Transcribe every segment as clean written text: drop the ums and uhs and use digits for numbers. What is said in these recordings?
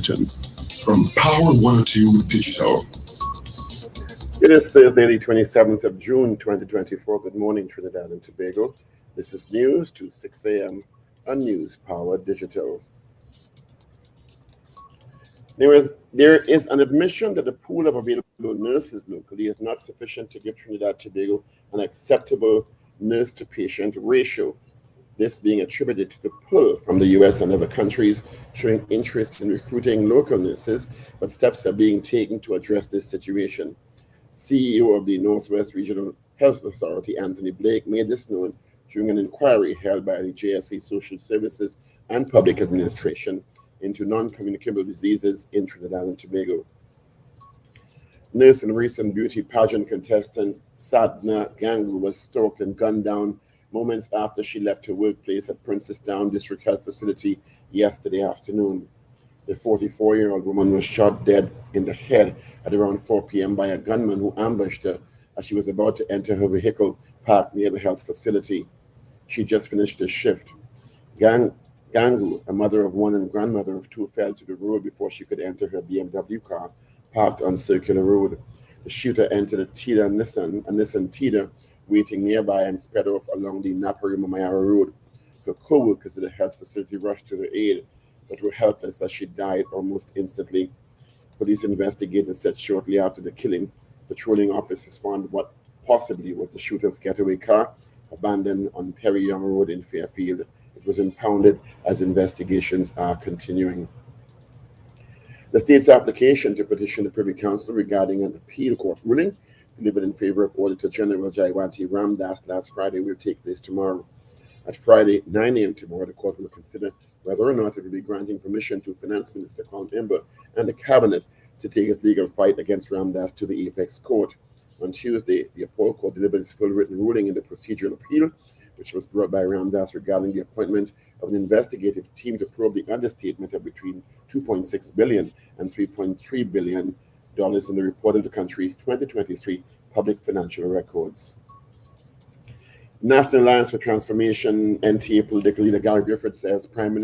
Bulletin from Power 102 Digital. It is Thursday, the 27th of June, 2024. Good morning, Trinidad and Tobago. This is news to 6 a.m. on News Power Digital. There is an admission that the pool of available nurses locally is not sufficient to give Trinidad and Tobago an acceptable nurse-to-patient ratio. This being attributed to the pull from the U.S. and other countries showing interest in recruiting local nurses, but steps are being taken to address this situation. CEO of the Northwest Regional Health Authority, Anthony Blake, made this known during an inquiry held by the JSA Social Services and Public Administration into non-communicable diseases in Trinidad and Tobago. Nurse and recent beauty pageant contestant Sadhna Gangu was stalked and gunned down moments after she left her workplace at Princess Down District Health Facility yesterday afternoon. The 44-year-old woman was shot dead in the head at around 4 p.m. by a gunman who ambushed her as she was about to enter her vehicle parked near the health facility. She just finished her shift. Gangu, a mother of one and grandmother of two, fell to the road before she could enter her BMW car parked on Circular Road. The shooter entered a Nissan Tida, waiting nearby, and sped off along the Napari-Mamayara Road. Her co-workers at the health facility rushed to her aid, but were helpless as she died almost instantly. Police investigators said shortly after the killing, patrolling officers found what possibly was the shooter's getaway car, abandoned on Perry Young Road in Fairfield. It was impounded as investigations are continuing. The state's application to petition the Privy Council regarding an appeal court ruling delivered in favor of Auditor General Jaiwanti Ramdas last Friday will take place tomorrow. At Friday, 9 a.m. tomorrow, the court will consider whether or not it will be granting permission to Finance Minister Colin Imber and the Cabinet to take its legal fight against Ramdas to the Apex Court. On Tuesday, the appellate court delivered its full written ruling in the procedural appeal, which was brought by Ramdas regarding the appointment of an investigative team to probe the understatement of between $2.6 billion and $3.3 billion in the report of the country's 2023 public financial records. National Alliance for Transformation NTA political leader Gary Griffith says the Prime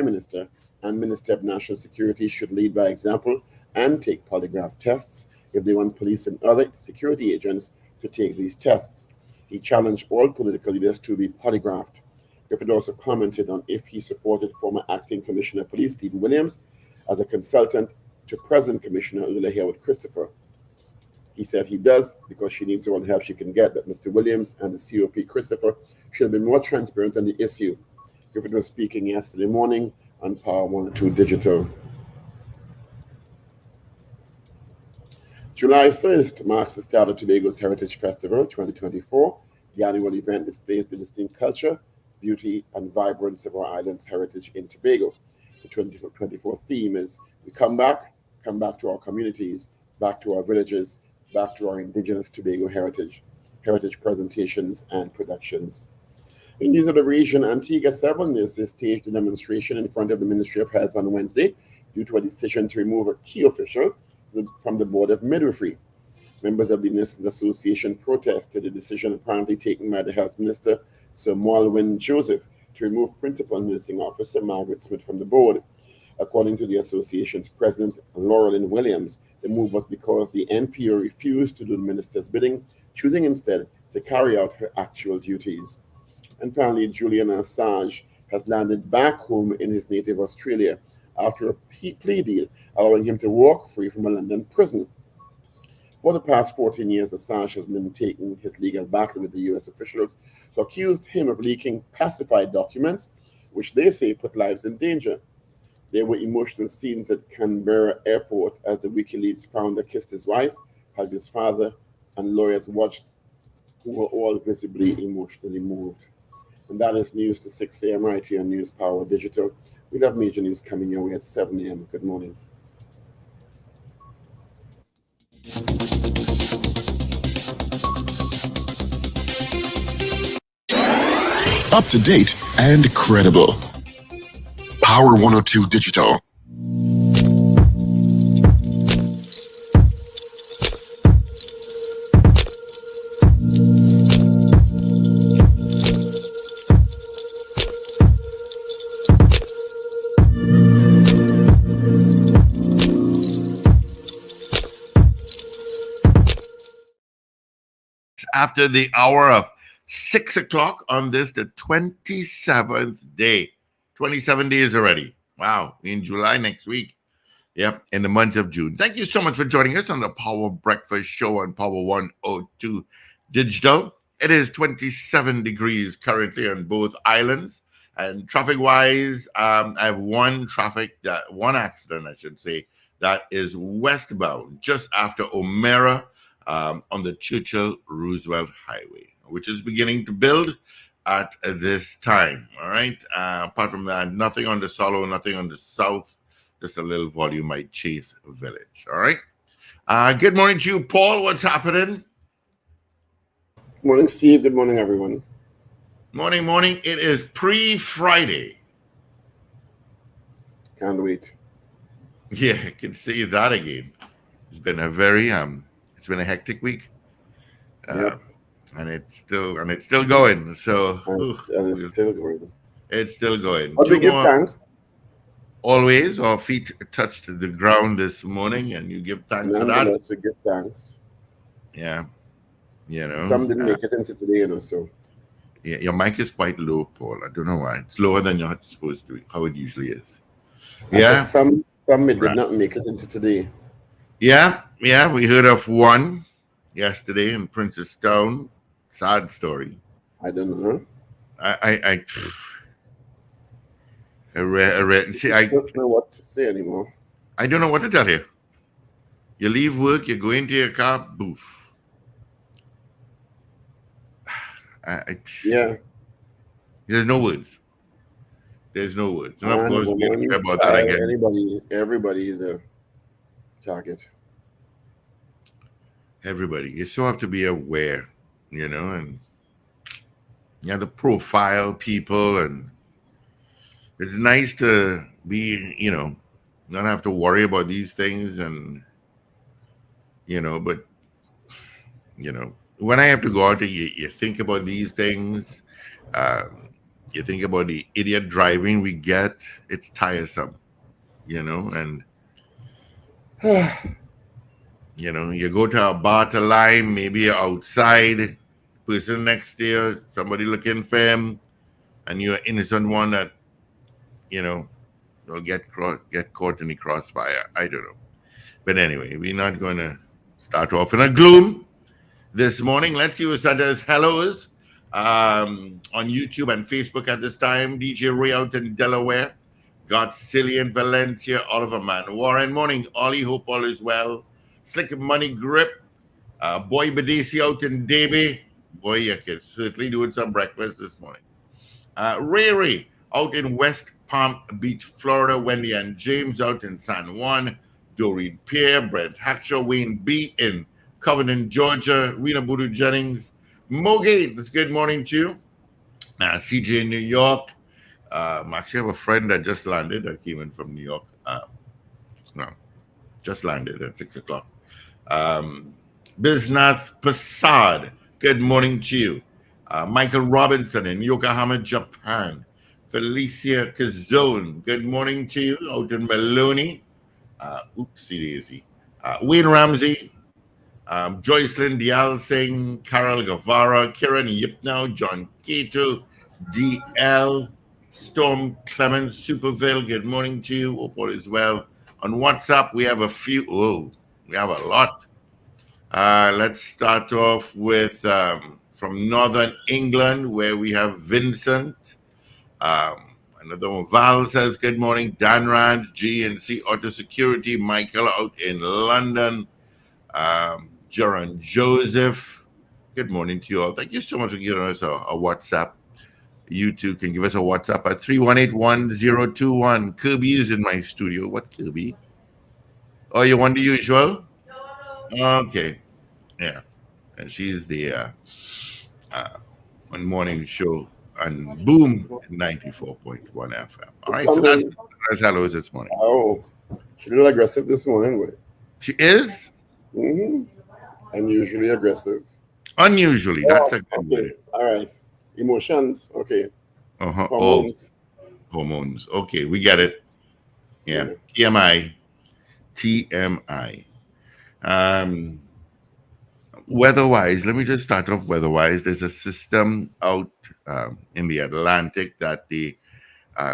Minister and Minister of National Security should lead by example and take polygraph tests if they want police and other security agents to take these tests. He challenged all political leaders to be polygraphed. Griffith also commented on if he supported former Acting Commissioner of Police Stephen Williams as a consultant to present Commissioner Ula Howard Christopher. He said he does because she needs all the help she can get, but Mr. Williams and the COP Christopher should have been more transparent on the issue. Griffith was speaking yesterday morning on Power 102 Digital. July 1st marks the start of Tobago's Heritage Festival 2024. The annual event displays the distinct culture, beauty, and vibrance of our island's heritage in Tobago. The 2024 theme is we come back to our communities, back to our villages, back to our indigenous Tobago heritage presentations and productions. In news of the region, Antigua, several nurses staged a demonstration in front of the Ministry of Health on Wednesday due to a decision to remove a key official from the Board of Midwifery. Members of the Nurses Association protested the decision apparently taken by the Health Minister, Sir Malwyn Joseph, to remove Principal Nursing Officer Margaret Smith from the board. According to the association's president, Laurelyn Williams, the move was because the NPO refused to do the minister's bidding, choosing instead to carry out her actual duties. And finally, Julian Assange has landed back home in his native Australia after a plea deal allowing him to walk free from a London prison. For the past 14 years, Assange has been taking his legal battle with the U.S. officials who accused him of leaking classified documents, which they say put lives in danger. There were emotional scenes at Canberra Airport as the WikiLeaks founder kissed his wife, hugged his father, and lawyers watched, who were all visibly emotionally moved. And that is news to 6 a.m. right here on News Power Digital. We'll have major news coming your way at 7 a.m. Good morning. Up to date and credible. Power 102 Digital. after the hour of 6 o'clock on this, the 27th day. 27 days already. Wow, in July next week. Yep, in the month of June. Thank you so much for joining us on the Power Breakfast Show on Power 102 Digital. It is 27 degrees currently on both islands. And traffic-wise, I have one accident, I should say, that is westbound just after O'Mara on the Churchill Roosevelt Highway, which is beginning to build at this time. All right. Apart from that, nothing on the Solo, nothing on the south. Just a little volume at Chase Village. All right. Good morning to you, Paul. What's happening? Good morning, Steve. Good morning, everyone. Morning. It is pre-Friday. Can't wait. Yeah, I can see that again. It's been a very it's been a hectic week. Yep. And it's still going. So And it's still going. It's still going. But we give thanks. Always, our feet touched the ground this morning, and you give thanks for that. Nonetheless, we give thanks. Yeah, some didn't make it into today, so. Yeah, your mic is quite low, Paul. I don't know why. It's lower than you're supposed to be, how it usually is. Yeah. Some did not make it into today. Yeah. We heard of one yesterday in Princestown. Sad story. I don't know. I read. See, I don't know what to say anymore. I don't know what to tell you. You leave work, you go into your car, boof. Yeah. There's no words. And of course, we don't care about that again. Everybody is a target. Everybody. You still have to be aware, and you have to profile people, and it's nice to be, not have to worry about these things, and, but, when I have to go out, you think about these things. You think about the idiot driving we get. It's tiresome, and, you go to a bar to lime, maybe you're outside, person next to you, somebody looking for him, and you're an innocent one that, will get caught in the crossfire. I don't know. But anyway, we're not going to start off in a gloom this morning. Let's see who sent us hellos on YouTube and Facebook at this time. DJ Ray out in Delaware. Got Silly in Valencia. Oliver Man Warren. Morning, Ollie. Hope all is well. Slick Money Grip. Boy Badesi out in Davie. Boy, you can certainly doing some breakfast this morning. Ray out in West Palm Beach, Florida. Wendy and James out in San Juan. Doreen Pierre. Brett Hatcher. Wayne B. in Covenant, Georgia. Rena Boodoo Jennings. Mogate, it's good morning to you. CJ in New York. I actually have a friend that just landed. That came in from New York. Just landed at 6 o'clock. Bisnath Prasad, good morning to you. Michael Robinson in Yokohama, Japan. Felicia Cazone, good morning to you. Out in Maloney. Oopsie daisy. Wayne Ramsey. Joycelyn Dial Singh, Carol Guevara, Kiran Yipnow, John Cato, DL, Storm Clement, Superville, good morning to you. Hope all is well. On WhatsApp, we have we have a lot. Let's start off with from Northern England, where we have Vincent. Another one, Val says, good morning. Dan Rand, GNC Auto Security, Michael out in London. Jaron Joseph, good morning to you all. Thank you so much for giving us a WhatsApp. You too can give us a WhatsApp at 318-1021. Kirby is in my studio. What Kirby? Oh, you want the usual? Okay. Yeah. And she's the one morning show on Boom 94.1 FM. All right, so that's hellos this morning. Oh, she's a little aggressive this morning. Wait. She is? Mm-hmm. Unusually aggressive. Unusually, that's a good word. All right. Emotions, okay. Hormones. Hormones. Okay, we get it. Yeah. TMI. weather-wise, let me just start off weather-wise. There's a system out in the Atlantic that the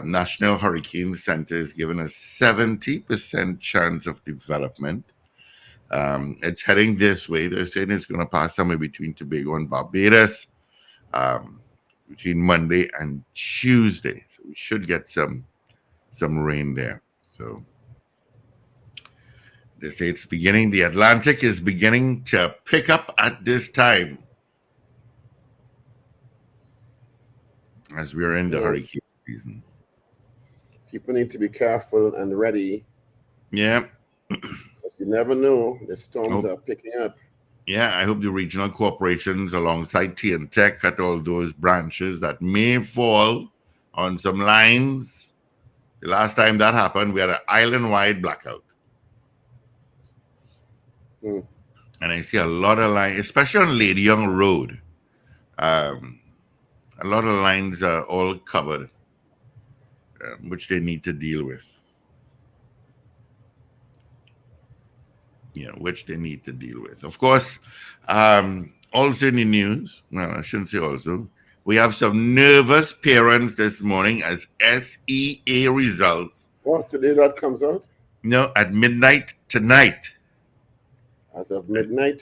National Hurricane Center is giving a 70% chance of development. It's heading this way. They're saying it's going to pass somewhere between Tobago and Barbados between Monday and Tuesday. So we should get some rain there. So they say it's beginning. The Atlantic is beginning to pick up at this time as we're in the hurricane season. People need to be careful and ready. Yeah. Because you never know. The storms are picking up. Yeah, I hope the regional corporations alongside T&Tech cut all those branches that may fall on some lines. The last time that happened, we had an island-wide blackout. And I see a lot of lines, especially on Lady Young Road. A lot of lines are all covered, which they need to deal with. Which they need to deal with. Of course, also in the news, well, I shouldn't say also, we have some nervous parents this morning as SEA results. What, today that comes out? No, at midnight tonight. As of midnight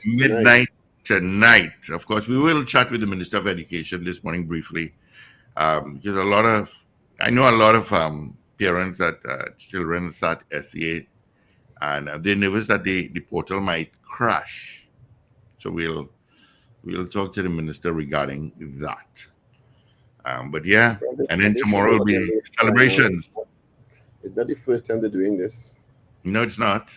tonight. Of course, we will chat with the Minister of Education this morning briefly. Because I know a lot of parents that children start SEA, and they're nervous that the portal might crash. So we'll talk to the minister regarding that. But yeah, and then tomorrow will be celebrations. Is that the first time they're doing this? No, it's not.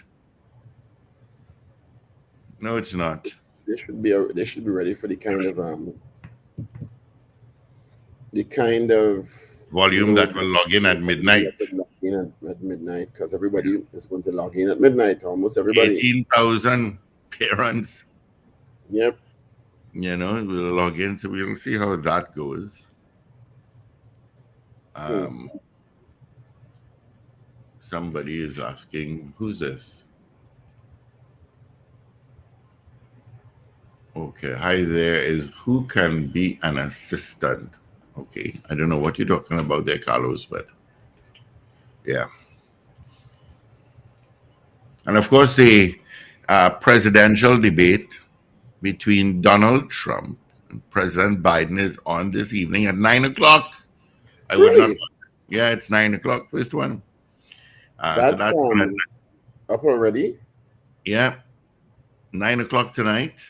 No, it's not. They should be ready for the kind of volume that will log in at midnight. At midnight, because everybody is going to log in at midnight. Almost everybody. 18,000 parents. Yep. Will log in, so we'll see how that goes. Somebody is asking, who's this? Okay, hi there is who can be an assistant? Okay, I don't know what you're talking about there, Carlos, but yeah. And of course, the presidential debate between Donald Trump and President Biden is on this evening at 9 o'clock. I would not. Yeah, it's 9 o'clock, first one. That's up already? Yeah, 9 o'clock tonight.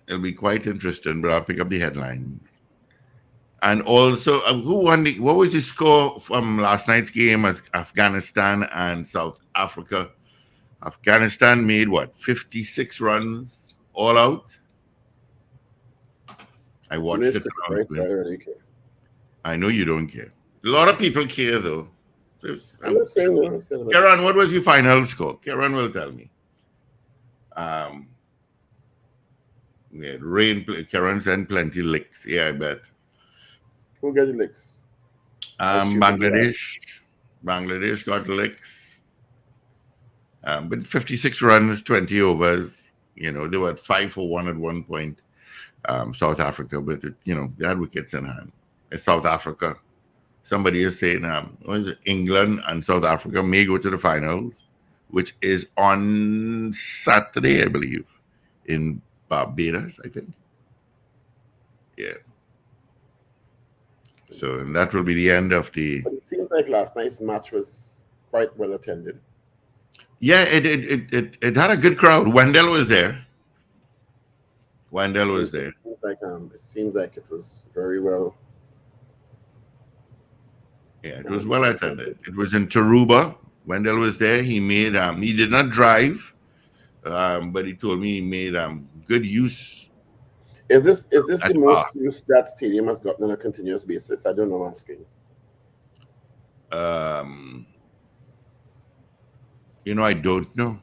It'll be quite interesting, but I'll pick up the headlines. And also, who won what was the score from last night's game as Afghanistan and South Africa? Afghanistan made 56 runs all out? I watched it. I know you don't care. A lot of people care, though. I'm not saying no. Karen, what was your final score? Karen will tell me. We had rain. Karen sent plenty licks. Yeah, I bet. Who got the licks? Bangladesh. Bangladesh got licks. But 56 runs, 20 overs. They were at 5 for 1 at one point. South Africa, but they had wickets in hand. It's South Africa. Somebody is saying, what is it? England and South Africa may go to the finals, which is on Saturday, I believe, in Barbados, I think. Yeah. So and that will be the end of the. But it seems like last night's match was quite well attended. Yeah, it had a good crowd. Wendell was there. It seems like it was very well. Yeah, it was well attended. It was in Taruba. Wendell was there. He made he did not drive, but he told me he made good use. Is this the most use that stadium has gotten on a continuous basis? I don't know. Asking. I don't know.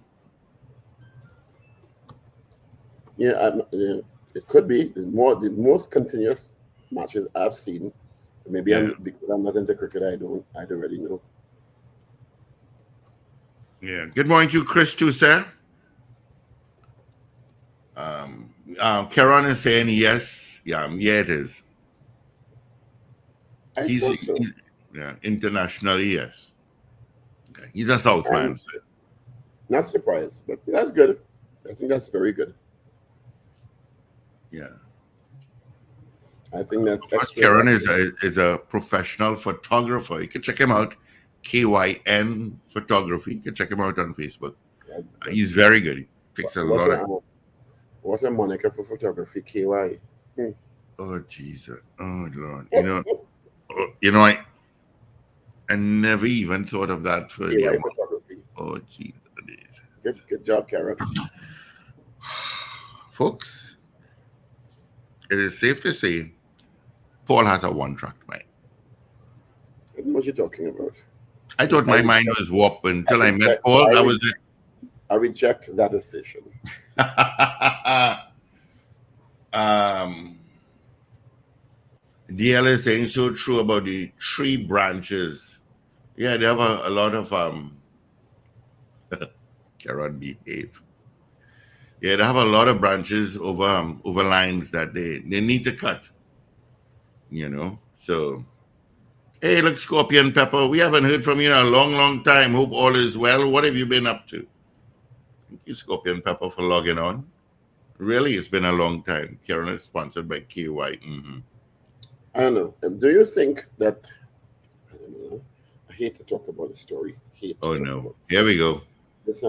Yeah, it could be the most continuous matches I've seen. Maybe because I'm not into cricket, I don't really know. Yeah. Good morning to you, Chris, too, sir. Karen is saying yes. Yeah, it is. I He's, thought so. he's yeah, internationally, yes. Okay. He's a Southman. So. Not surprised, but that's good. I think that's very good. Yeah. I think that's Plus, excellent. Karen is a professional photographer. You can check him out. KYN Photography. You can check him out on Facebook. He's very good. He takes a lot of. What a moniker for photography, KY. Oh Jesus! Oh Lord! I never even thought of that for KY the photography. Oh Jesus! Good job, Karen. Folks, it is safe to say Paul has a one-track mind. I don't know what you're talking about. I thought my mind was warped until I met Paul. That was it. I reject that decision. DL is saying so true about the tree branches. Yeah, they have a lot of Karen behave. Yeah, they have a lot of branches over lines that they need to cut. So hey, look, Scorpion Pepper, we haven't heard from you in a long, long time. Hope all is well. What have you been up to? Thank you, Scorpion Pepper, for logging on. Really, it's been a long time. Karen is sponsored by KY. Mm-hmm. I don't know. Do you think that? I don't know. I hate to talk about the story. Oh no! Here we go. This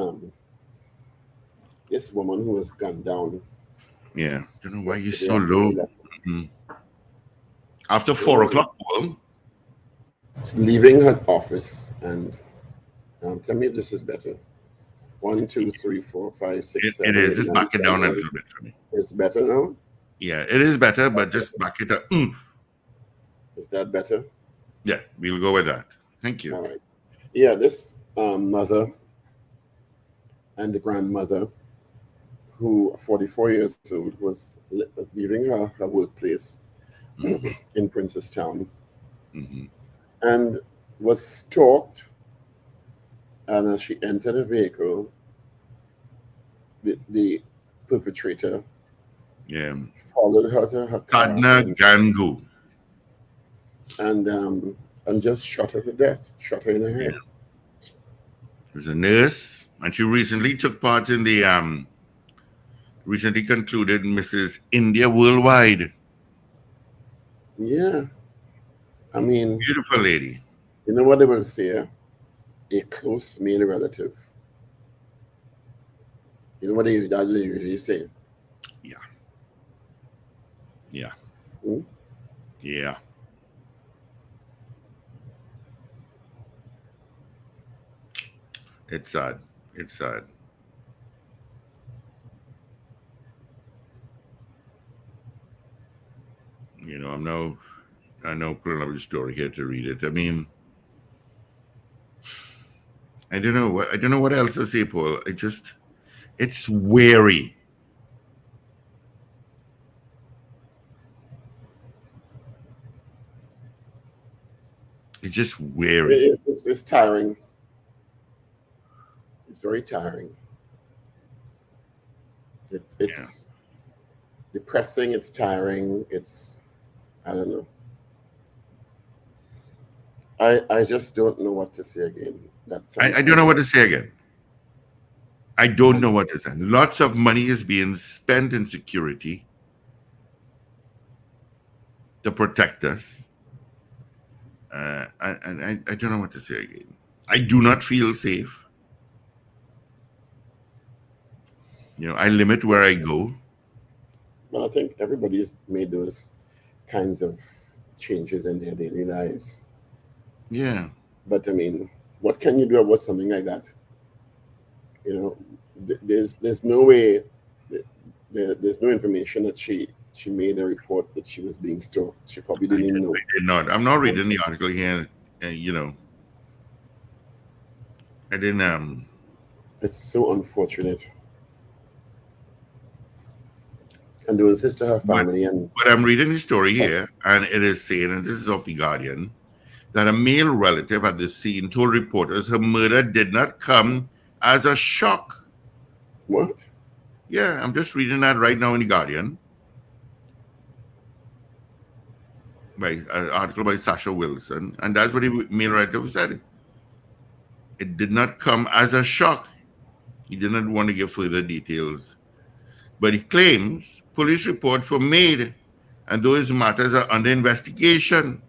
woman who was gunned down. Yeah, I don't know why you're so low. Mm-hmm. After 4 o'clock, Paul. She's leaving her office, and tell me if this is better. 1, 2, 3, 4, 5, 6, 7. It is. Just back it down a little bit for me. It's better now? Yeah, it is better, but just back it up. Is that better? Yeah, we'll go with that. Thank you. All right. Yeah, this mother and the grandmother, who 44 years old, was leaving her workplace in Princestown, and was stalked. And as she entered the vehicle, the perpetrator followed her to her car. Sadna Gangu. And just shot her to death, shot her in the head. She was a nurse, and she recently took part in the recently concluded Mrs. India Worldwide. Yeah. I mean, beautiful lady. You know what they will say? A close male relative. You know what they usually say? Yeah. Yeah. Hmm? Yeah. It's sad. It's sad. I know pulling up the story here to read it. I mean, I don't know what else to say, Paul. It's weary. It's just weary. It's tiring. It's very tiring. It's depressing. It's tiring. I don't know. I just don't know what to say again. I don't know what to say again. I don't know what to say. Lots of money is being spent in security to protect us. I don't know what to say again. I do not feel safe. I limit where I go. Well, I think everybody's made those kinds of changes in their daily lives. Yeah. But I mean, what can you do about something like that? There's no way, there's no information that she made a report that she was being stalked. She probably didn't even know. I did not. I'm not reading the article here. I didn't. It's so unfortunate. Condolences to her family. But I'm reading the story here, and it is saying, and this is off The Guardian, that a male relative at the scene told reporters her murder did not come as a shock. What? Yeah, I'm just reading that right now in The Guardian. By an article by Sasha Wilson, and that's what the mail writer said. It did not come as a shock. He did not want to give further details, but he claims police reports were made, and those matters are under investigation.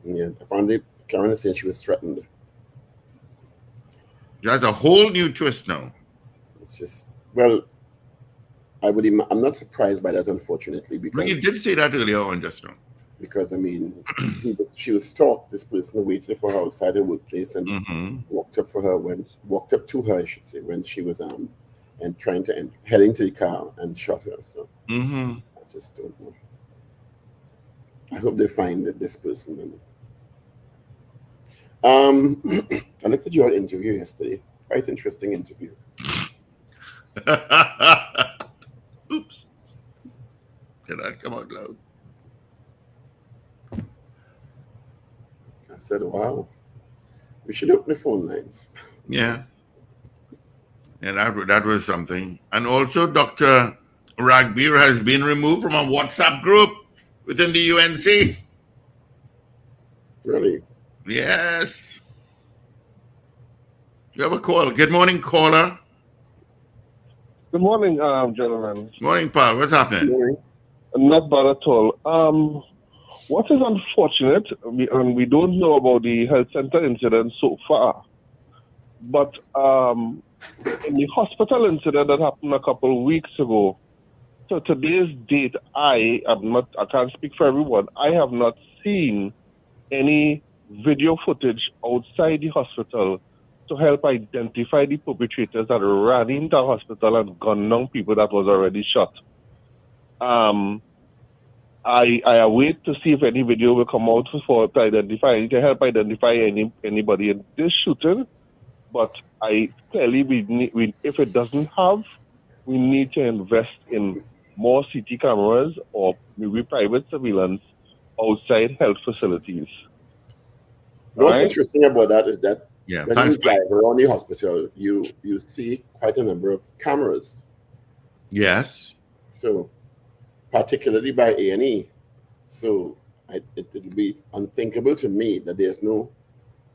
Yeah, apparently Karen said she was threatened. That's a whole new twist now. It's just, well, I'm not surprised by that, unfortunately, because But you did say that earlier on just now. Because I mean, she was stalked. This person waited for her outside her workplace and walked up to her, I should say, when she was and trying to heading to the car and shot her. So I just don't know. I hope they find this person. I looked at your interview yesterday. Quite interesting interview. Oops. Did that come out loud? I said, wow, we should open the phone lines. Yeah. Yeah, that was something. And also, Dr. Ragoobarsingh has been removed from a WhatsApp group within the UNC. Really? Yes. You have a call. Good morning, caller. Good morning, gentlemen. Morning, pal. What's happening? Morning. Not bad at all. What is unfortunate, and we don't know about the health center incident so far, but in the hospital incident that happened a couple of weeks ago, so today's date, I can't speak for everyone, I have not seen any video footage outside the hospital to help identify the perpetrators that ran into the hospital and gunned down people that was already shot. I await to see if any video will come out to help identify anybody in this shooting. But I clearly if it doesn't have, we need to invest in more CT cameras or maybe private surveillance outside health facilities. What's interesting about that is that when you drive around the hospital, you see quite a number of cameras. Yes. So, particularly by A&E. So, it would be unthinkable to me that there's no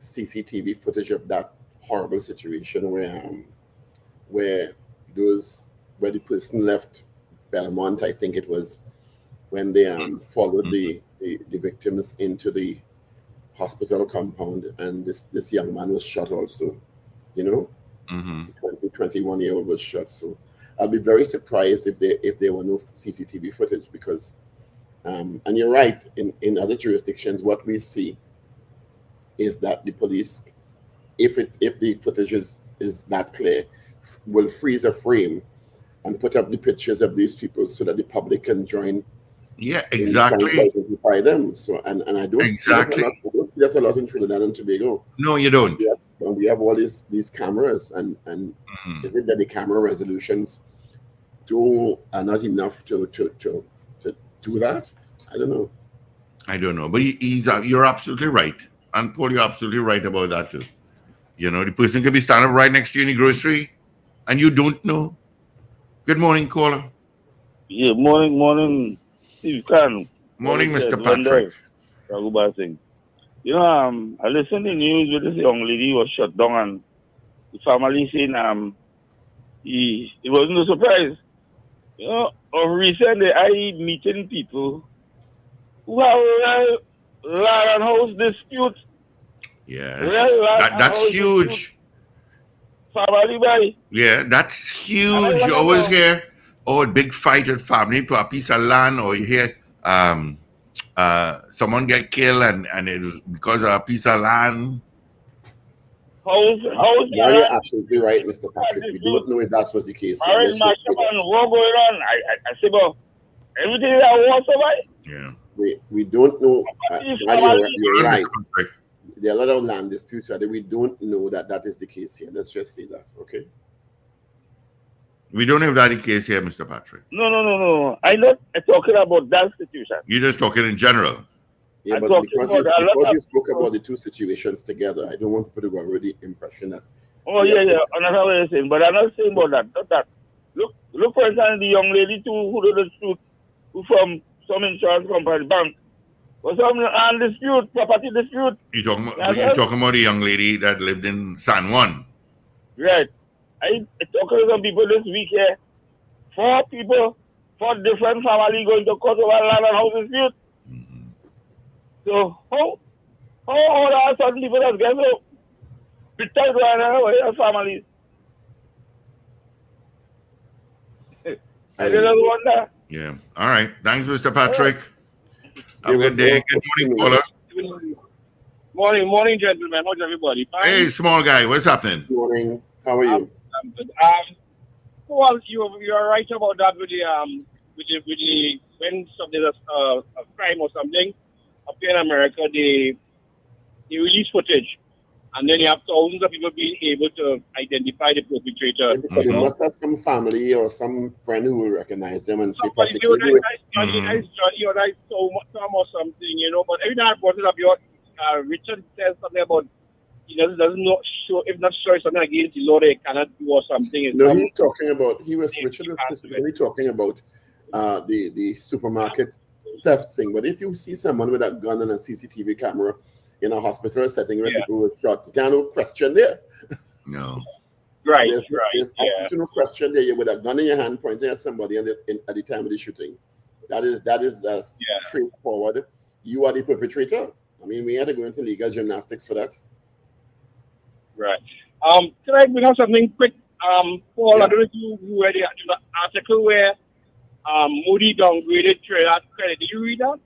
CCTV footage of that horrible situation where the person left Belmont, I think it was, when they followed the victims into the hospital compound, and this young man was shot also, the 21-year-old was shot. So I'll be very surprised if there were no CCTV footage, because and you're right, in other jurisdictions what we see is that the police, if the footage is not clear, will freeze a frame and put up the pictures of these people so that the public can join. Yeah, exactly. Identify them. So and I don't see that a lot in Trinidad and Tobago. No, you don't. We have all these cameras, and is it that the camera resolutions are not enough to do that? I don't know. But you're absolutely right, and Paul, you're absolutely right about that too. The person could be standing right next to you in the grocery, and you don't know. Good morning, caller. Yeah, morning. You can. Morning, Mr. Patrick. Ragoobarsingh. I listened to the news where this young lady was shot down, and the family saying it wasn't a surprise. Recently I meeting people who have land and house dispute. Yeah, that's huge. Family by. Yeah, that's huge. You always hear, a big fight with family for a piece of land, or you hear someone get killed and it was because of a piece of land. You're absolutely right, Mr. Patrick. We don't know if that was the case. What going on? I say, but everything that was survive. Yeah. We don't know. You're right. There are a lot of land disputes that we don't know that is the case here. Let's just say that, okay? We don't have that the case here, Mr. Patrick. No. I'm not talking about that situation. You're just talking in general. Yeah, but because you spoke about the two situations together, I don't want people to go with the impression that. Oh, yeah. Another way of saying, but I'm not saying about that. Not that. Look for instance, the young lady too who did the shoot, who from some insurance company bank. Was some dispute, property dispute. You're That's talking about a young lady that lived in San Juan. right. I talked to some people this week here. 4 people, 4 different families going to court over land and house dispute. Mm-hmm. So how there are some people that get so bitter right now with their families? I just wonder. Yeah. All right. Thanks, Mr. Patrick. Have a There good was day. also Good morning, caller. Morning, gentlemen. How's everybody? Fine? Hey, small guy. What's happening? Good morning. How are you? I'm good. Well, you're right about that with the when there's a crime or something up here in America, they release footage, and then you have thousands of people being able to identify the perpetrator. Because they must have some family or some friend who will recognize them and say Somebody say, particularly. Johnny or I saw Tom or something, but every time I brought it up, Richard says something about he doesn't know sure if not sure something against the law they cannot do or something. No, Richard was specifically talking about the supermarket theft thing. But if you see someone with a gun and a CCTV camera in a hospital setting where people were shot, there no question there. No. Right, there's no question there. You're with a gun in your hand pointing at somebody at the time of the shooting. That is straightforward. You are the perpetrator. I mean, we had to go into legal gymnastics for that. Right. Can I bring up something quick? Paul, I don't know if you read the article where Moody downgraded Trinidad credit. Did you read that?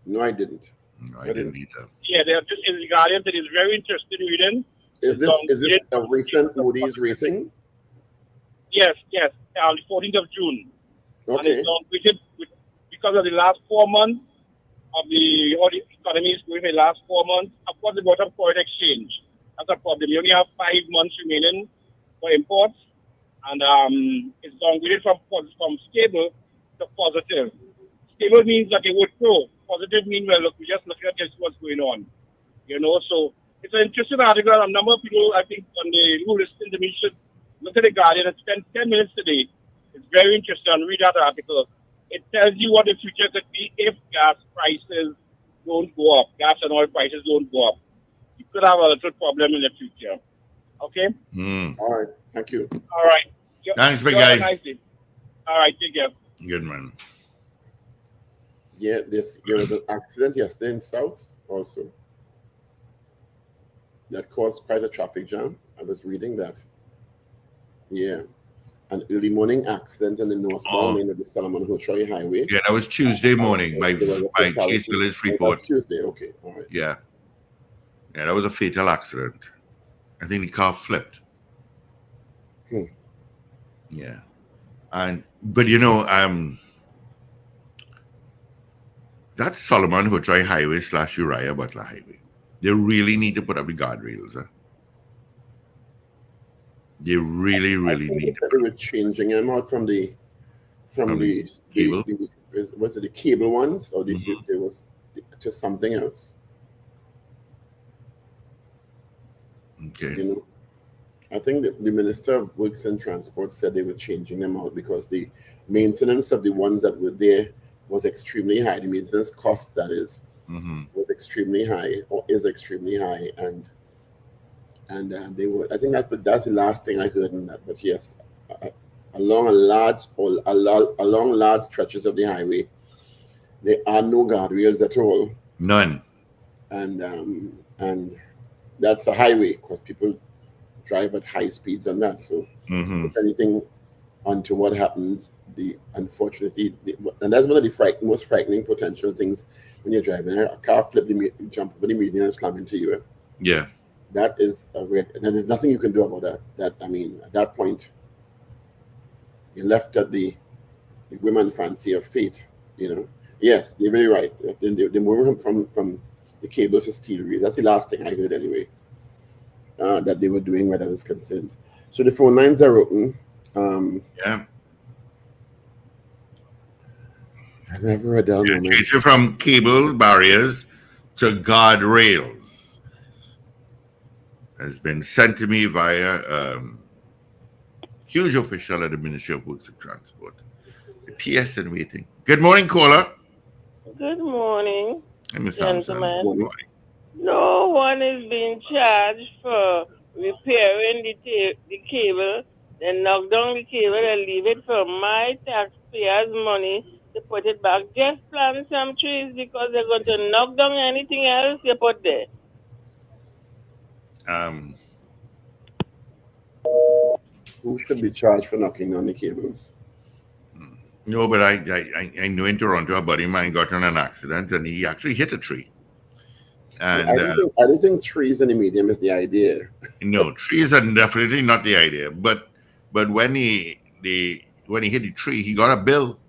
No, I didn't. No, I didn't either. Yeah, they're just in the Guardian. That is very interesting reading. Is this a recent Moody's rating? Yes. The 14th of June. Okay. And it's downgraded because of the last 4 months of how the economy is going in the last 4 months. Of course, the bottom foreign exchange. That's a problem. You only have 5 months remaining for imports, and it's downgraded from stable to positive. Stable means that it would grow. Positive means, well, look, we just look at this, what's going on. So it's an interesting article. A number of people, I think, who listen to me should look at the Guardian and spend 10 minutes today. It's very interesting. Read that article. It tells you what the future could be if gas prices don't go up, gas and oil prices don't go up. You could have a little problem in the future. Okay? All right. Thank you. All right. Thanks, big guy. Nice day. All right. Take care. Good man. Yeah, there was an accident yesterday in South also that caused quite a traffic jam. I was reading that. Yeah. An early morning accident in the northbound lane of the Solomon Hochoi Highway. Yeah, that was Tuesday morning by Chase Village Freeport. Tuesday, okay. All right. Yeah. Yeah, that was a fatal accident. I think the car flipped. Yeah. But that Solomon Hochoi Highway / Uriah Butler Highway, they really need to put up the guardrails. They really need to. They were changing them out from the cable. Was it the cable ones or there was to something else? Okay. I think the Minister of Works and Transport said they were changing them out because the maintenance of the ones that were there was extremely high. The maintenance cost, that is, was extremely high or is extremely high, and they were. I think that's the last thing I heard in that. But yes, along large stretches of the highway, there are no guardrails at all. None. And that's a highway because people drive at high speeds on that. So if anything untoward happens, unfortunately, and that's one of the most frightening potential things when you're driving. A car jump over the median and slam into you. Yeah. That is there's nothing you can do about that. At that point, you're left at the women fancy of fate. Yes, you're very right. They move from the cable to steel rails. That's the last thing I heard anyway. That they were doing where that is concerned. So the phone lines are open. Yeah. I've never heard that. Changing from cable barriers to guardrails has been sent to me via huge official at the Ministry of Works and Transport. The PS in waiting. Good morning, caller. Good morning, Hey, Ms. Sampson. gentlemen. Good morning. No one is being charged for repairing the cable, then knock down the cable and leave it for my taxpayers' money to put it back. Just plant some trees because they're going to knock down anything else you put there. Who should be charged for knocking down the cables? No, but I know in Toronto a buddy of mine got in an accident and he actually hit a tree. And I don't think trees in the medium is the idea. No, trees are definitely not the idea. But when he hit the tree, he got a bill.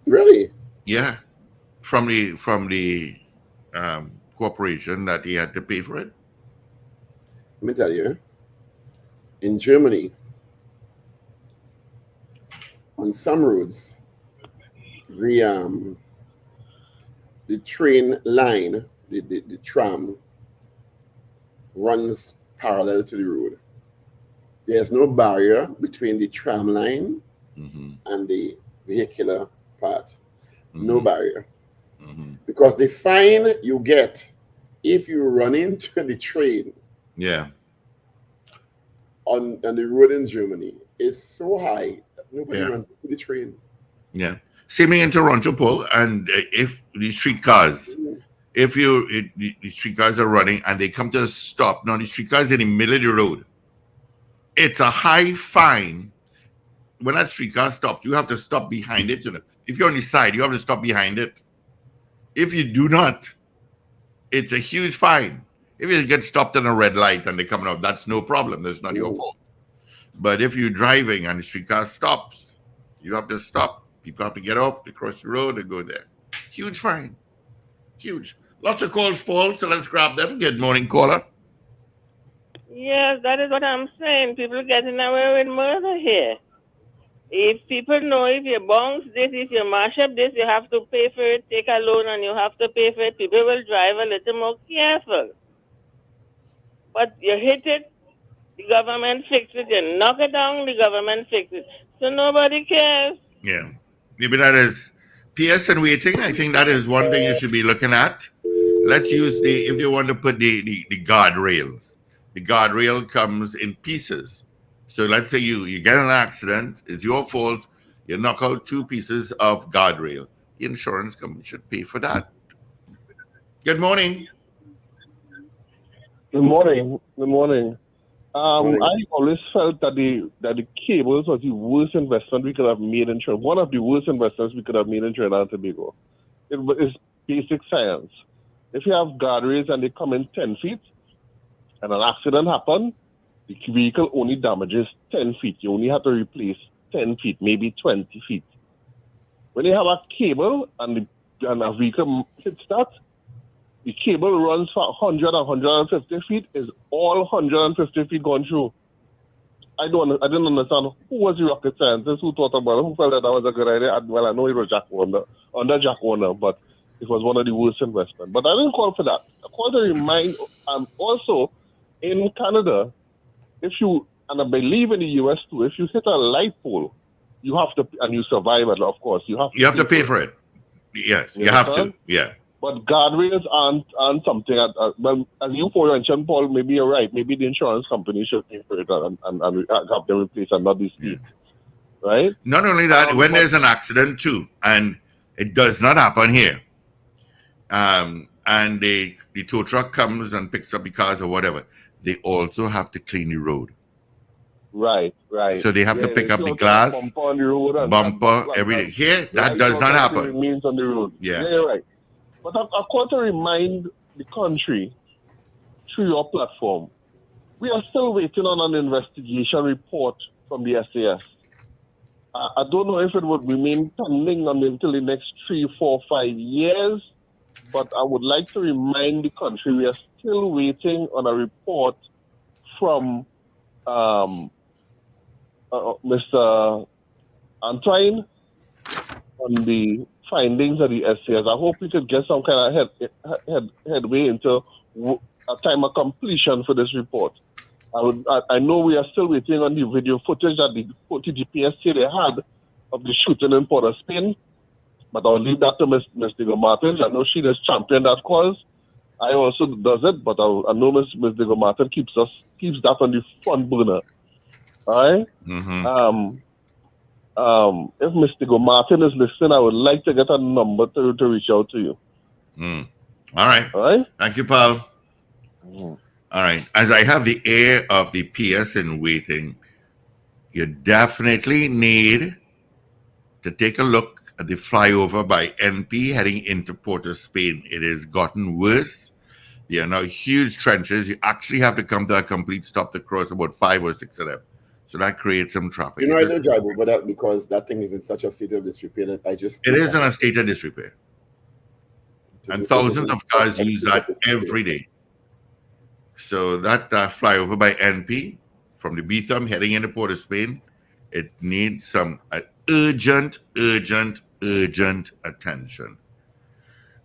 Really? Yeah, from the corporation that he had to pay for it. Let me tell you, in Germany, on some roads, the train line, the tram runs parallel to the road. There's no barrier between the tram line and the vehicular part. No barrier. Because the fine you get if you run into the train on the road in Germany is so high that nobody runs into the train. Yeah. Same thing in Toronto, Paul. And if the streetcars, the streetcars are running and they come to a stop, now the streetcars in the middle of the road, it's a high fine. When that streetcar stops, you have to stop behind it. If you're on the side, you have to stop behind it. If you do not, it's a huge fine. If you get stopped in a red light and they're coming out, that's no problem. That's not your fault. But if you're driving and the streetcar stops, you have to stop. People have to get off, to cross the road and go there. Huge fine. Huge. Lots of calls, Paul, so let's grab them. Good morning, caller. Yes, that is what I'm saying. People getting away with murder here. If people know if you bounce this, if you mash up this, you have to pay for it, take a loan and you have to pay for it. People will drive a little more careful. But you hit it, the government fixes it. You knock it down, the government fixes it. So nobody cares. Yeah. Maybe that is PS and waiting. I think that is one thing you should be looking at. Let's use if you want to put the guardrails. The guardrail comes in pieces. So let's say you get in an accident, it's your fault, you knock out 2 pieces of guardrail. The insurance company should pay for that. Good morning. Good morning. Good morning. I always felt that the cables was the worst investment we could have made in Trinidad. One of the worst investments we could have made in Trinidad and Tobago. It is basic science. If you have guardrails and they come in 10 feet and an accident happens, the vehicle only damages 10 feet. You only have to replace 10 feet, maybe 20 feet. When you have a cable and a vehicle hits that, the cable runs for 100 and 150 feet, is all 150 feet gone through. I didn't understand who was the rocket scientist who thought about it, who felt that was a good idea. Well, I know it was Jack Warner, but it was one of the worst investments. But I didn't call for that. I called to remind, also in Canada, and I believe in the US too, if you hit a light pole, you have to, and you survive it, of course, you have to pay for it. Yes, you have to. Yeah. But guardrails aren't something. Well, as you mentioned, Paul, maybe you're right. Maybe the insurance company should pay for it and have them replaced and not the state. Right? Not only that, when there's an accident too, and it does not happen here, and the tow truck comes and picks up the cars or whatever, they also have to clean the road. Right. So they have to pick up the glass, bumper on the road, bumper, everything. Here, that does not happen. Remains on the road. Yeah, you're right. But I want to remind the country through your platform, we are still waiting on an investigation report from the SAS. I don't know if it would remain pending until the next 3, 4, 5 years, but I would like to remind the country we are still waiting on a report from Mr. Antoine on the findings of the SAS. I hope we could get some kind of headway into a time of completion for this report. I know we are still waiting on the video footage that the GPS say they had of the shooting in Port of Spain, but I'll leave that to Ms. Digo Martins. I know she has championed that cause. I also does it, but I know Ms. Digo Martin keeps that on the front burner. All right? Mm-hmm. If Ms. Digo Martin is listening, I would like to get a number to reach out to you. All right. All right? Thank you, Paul. All right. As I have the air of the PS in waiting, you definitely need to take a look at the flyover by NP heading into Port of Spain. It has gotten worse. There are now huge trenches. You actually have to come to a complete stop to cross about 5 or 6 of them. So that creates some traffic. You know, I don't drive over that because that thing is in such a state of disrepair that I just... It is in a state of disrepair. And thousands of cars use that every day. So that flyover by NP from the B-thumb heading into Port of Spain, it needs some urgent attention.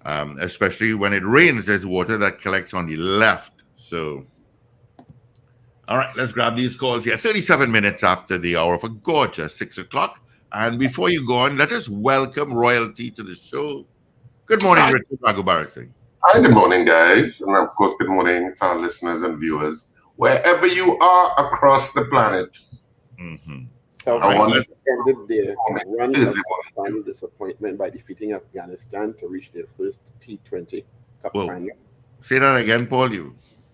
Especially when it rains, there's water that collects on the left. So, all right, let's grab these calls here. 37 minutes after the hour of a gorgeous 6 o'clock. And before you go on, let us welcome royalty to the show. Good morning, Richard Ragoobarsingh. Hi, good morning, guys. And of course, good morning to our listeners and viewers, wherever you are across the planet. Mm-hmm. South Africa ended their run of final disappointment by defeating Afghanistan to reach their first T20 Cup final. Say that again, Paul.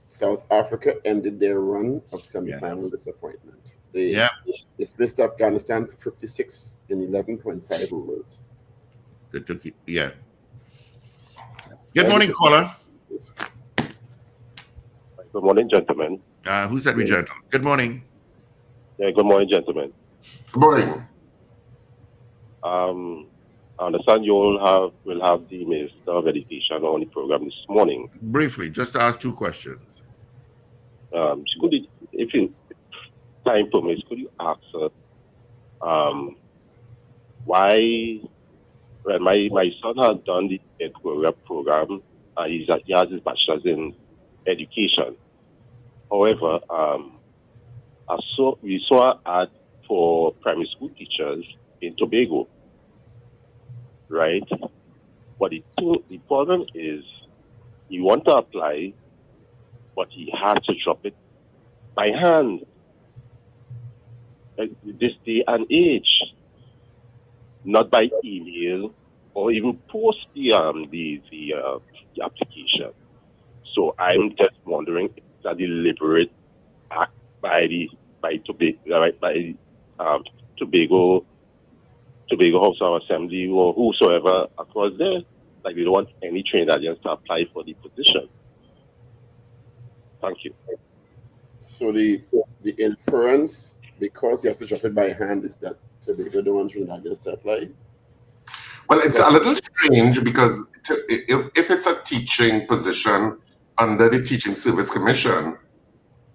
South Africa ended their run of semi-final disappointment. They dismissed Afghanistan for 56 in 11.5 overs. They took it, Good morning, caller. Good morning, gentlemen. Who said we gentle? Good morning. Yeah, good morning, gentlemen. Good morning. I understand you all will have the Minister of Education on the program this morning. Briefly, just ask 2 questions. If you time permits, could you ask her why? Well, my son has done the program. He has his bachelor's in education. However, we saw an ad for primary school teachers in Tobago, right? But the problem is he want to apply, but he had to drop it by hand. This day and age, not by email or even post the application. So I'm just wondering if it's a deliberate act by Tobago House of Assembly or whosoever across there. Like we don't want any Trinidadians to apply for the position. Thank you. So the inference, because you have to drop it by hand, is that Tobago don't want Trinidadians to apply? Well, it's a little strange because if it's a teaching position under the Teaching Service Commission,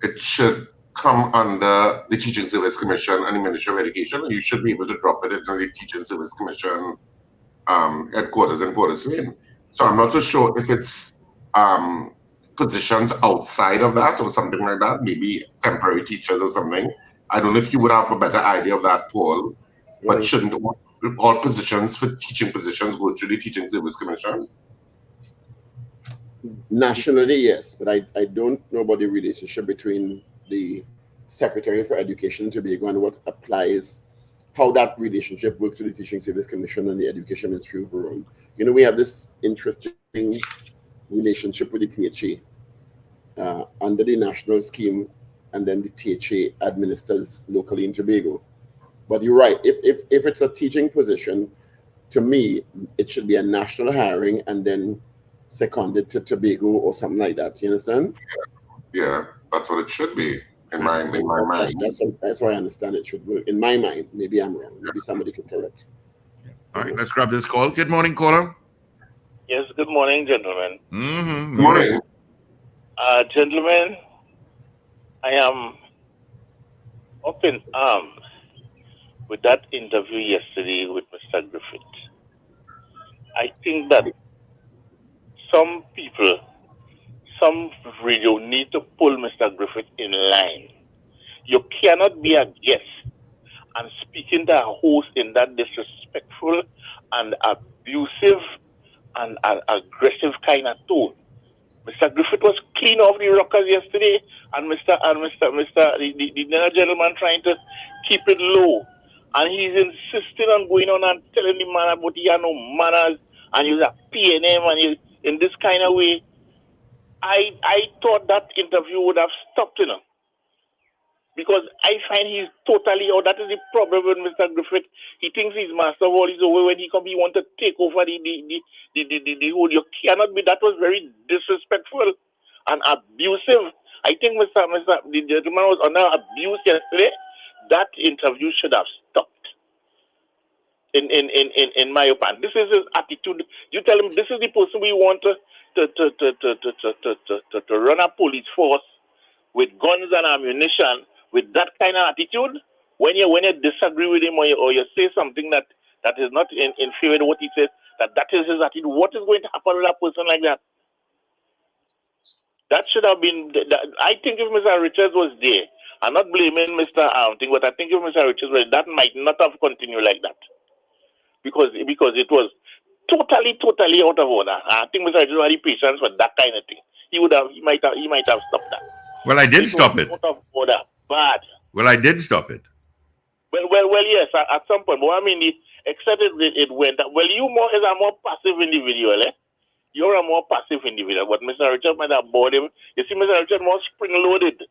it should come under the Teaching Service Commission and the Ministry of Education, and you should be able to drop it into the Teaching Service Commission headquarters in Port of Spain. So I'm not so sure if it's positions outside of that or something like that, maybe temporary teachers or something. I don't know if you would have a better idea of that, Paul, but shouldn't all positions for teaching positions go through the Teaching Service Commission? Nationally, yes, but I don't know about the relationship between the Secretary for Education in Tobago and what applies, how that relationship works with the Teaching Service Commission and the Education Ministry overall. You know, we have this interesting relationship with the THA under the national scheme, and then the THA administers locally in Tobago. But you're right, if it's a teaching position, to me, it should be a national hiring and then seconded to Tobago or something like that. You understand? Yeah, that's what it should be in my mind. That's why I understand it should work. In my mind, maybe I'm wrong. Maybe somebody could correct. All right, let's grab this call. Good morning, caller. Yes, good morning, gentlemen. Mm-hmm. Good morning. Gentlemen, I am up in arms with that interview yesterday with Mr. Griffith. I think that some people some radio need to pull Mr. Griffith in line. You cannot be a guest and speaking to a host in that disrespectful and abusive and aggressive kind of tone. Mr. Griffith was clean off the rockers yesterday, and the gentleman trying to keep it low, and he's insisting on going on and telling the man about he had no manners, and you're a PNM, and you in this kind of way. I thought that interview would have stopped, because I find he's totally, that is the problem with Mr. Griffith. He thinks he's master of all his over. When he come, he want to take over the whole. You cannot be. That was very disrespectful and abusive. I think the gentleman was under abuse yesterday. That interview should have stopped. In my opinion, this is his attitude. You tell him this is the person we want to run a police force with guns and ammunition. With that kind of attitude, when you disagree with him or you say something that is not in favor of what he says, that is his attitude. What is going to happen with a person like that? That should have been. I think if Mr. Richards was there, I'm not blaming Mr. Thing, but I think if Mr. Richards was, that might not have continued like that, because it was totally out of order. I think Mr. Richards had the patience for that kind of thing. He might have stopped that. Well, I did stop it. Out of order. Bad. Well, I did stop it. Well, yes, at some point. But I mean, except it went up. Well, you is a more passive individual, eh? You're a more passive individual. But Mr. Richard might have bored him. You see, Mr. Richard more spring-loaded.